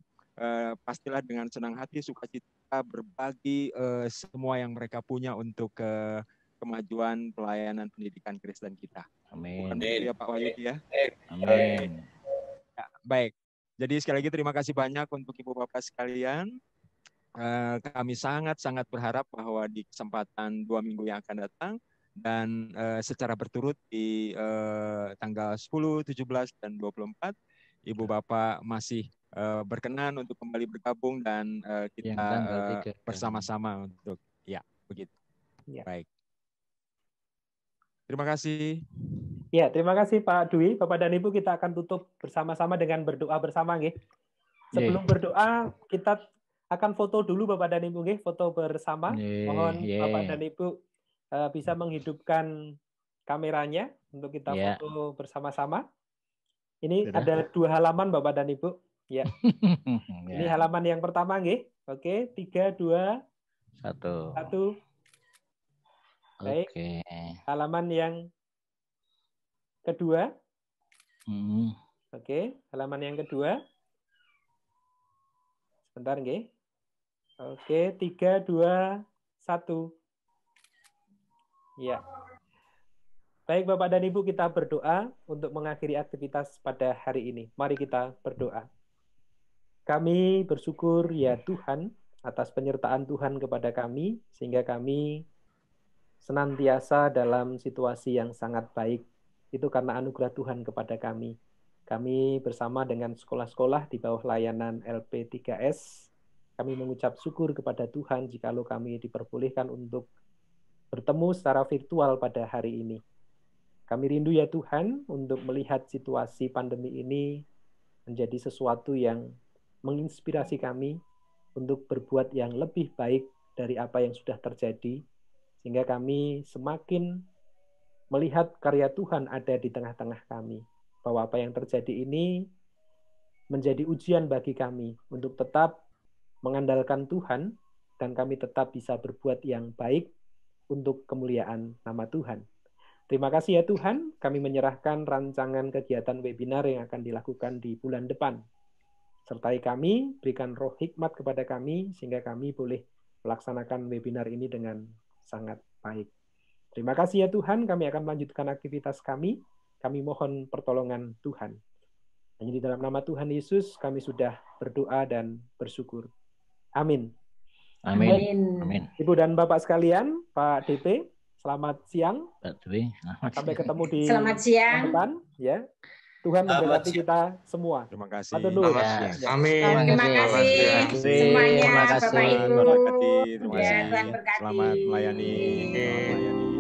pastilah dengan senang hati, sukacita berbagi semua yang mereka punya untuk kemajuan pelayanan pendidikan Kristen kita. Amin. Bukan begitu ya Pak Wahyudi ya? Amin. Ya, baik. Jadi sekali lagi terima kasih banyak untuk Ibu Bapak sekalian. Kami sangat-sangat berharap bahwa di kesempatan 2 minggu yang akan datang dan secara berturut di tanggal 10, 17, dan 24, Ibu Bapak masih berkenan untuk kembali bergabung dan kita bersama-sama untuk begitu. Ya. Baik. Terima kasih. Ya, terima kasih Pak Dwi. Bapak dan Ibu, kita akan tutup bersama-sama dengan berdoa bersama nggih. Sebelum berdoa, kita akan foto dulu Bapak dan Ibu nggih, foto bersama. Mohon Bapak dan Ibu bisa menghidupkan kameranya untuk kita foto bersama-sama. Ini ada 2 halaman Bapak dan Ibu. Ya. Ini halaman yang pertama nggih. Oke, 3, 2, 1. Baik. Halaman yang kedua. Oke, halaman yang kedua. Sebentar nggih. Oke, 3, 2, 1. Ya. Baik Bapak dan Ibu, kita berdoa untuk mengakhiri aktivitas pada hari ini. Mari kita berdoa. Kami bersyukur ya Tuhan atas penyertaan Tuhan kepada kami, sehingga kami senantiasa dalam situasi yang sangat baik. Itu karena anugerah Tuhan kepada kami. Kami bersama dengan sekolah-sekolah di bawah layanan LP3S, kami mengucap syukur kepada Tuhan jikalau kami diperbolehkan untuk bertemu secara virtual pada hari ini. Kami rindu ya Tuhan untuk melihat situasi pandemi ini menjadi sesuatu yang menginspirasi kami untuk berbuat yang lebih baik dari apa yang sudah terjadi, sehingga kami semakin melihat karya Tuhan ada di tengah-tengah kami, bahwa apa yang terjadi ini menjadi ujian bagi kami untuk tetap mengandalkan Tuhan, dan kami tetap bisa berbuat yang baik untuk kemuliaan nama Tuhan. Terima kasih ya Tuhan, kami menyerahkan rancangan kegiatan webinar yang akan dilakukan di bulan depan. Sertai kami, berikan roh hikmat kepada kami, sehingga kami boleh melaksanakan webinar ini dengan sangat baik. Terima kasih ya Tuhan, kami akan melanjutkan aktivitas kami. Kami mohon pertolongan Tuhan. Hanya di dalam nama Tuhan Yesus, kami sudah berdoa dan bersyukur. Amin. Amin. Amin. Ibu dan Bapak sekalian, Pak DP, selamat siang. Pak Dwi, sampai ketemu di selamat siang. Depan, ya. Tuhan memberkati kita semua. Terima kasih. Amin. Terima kasih semuanya, Bapak Ibu. Terima kasih. Tuhan berkati. Selamat melayani.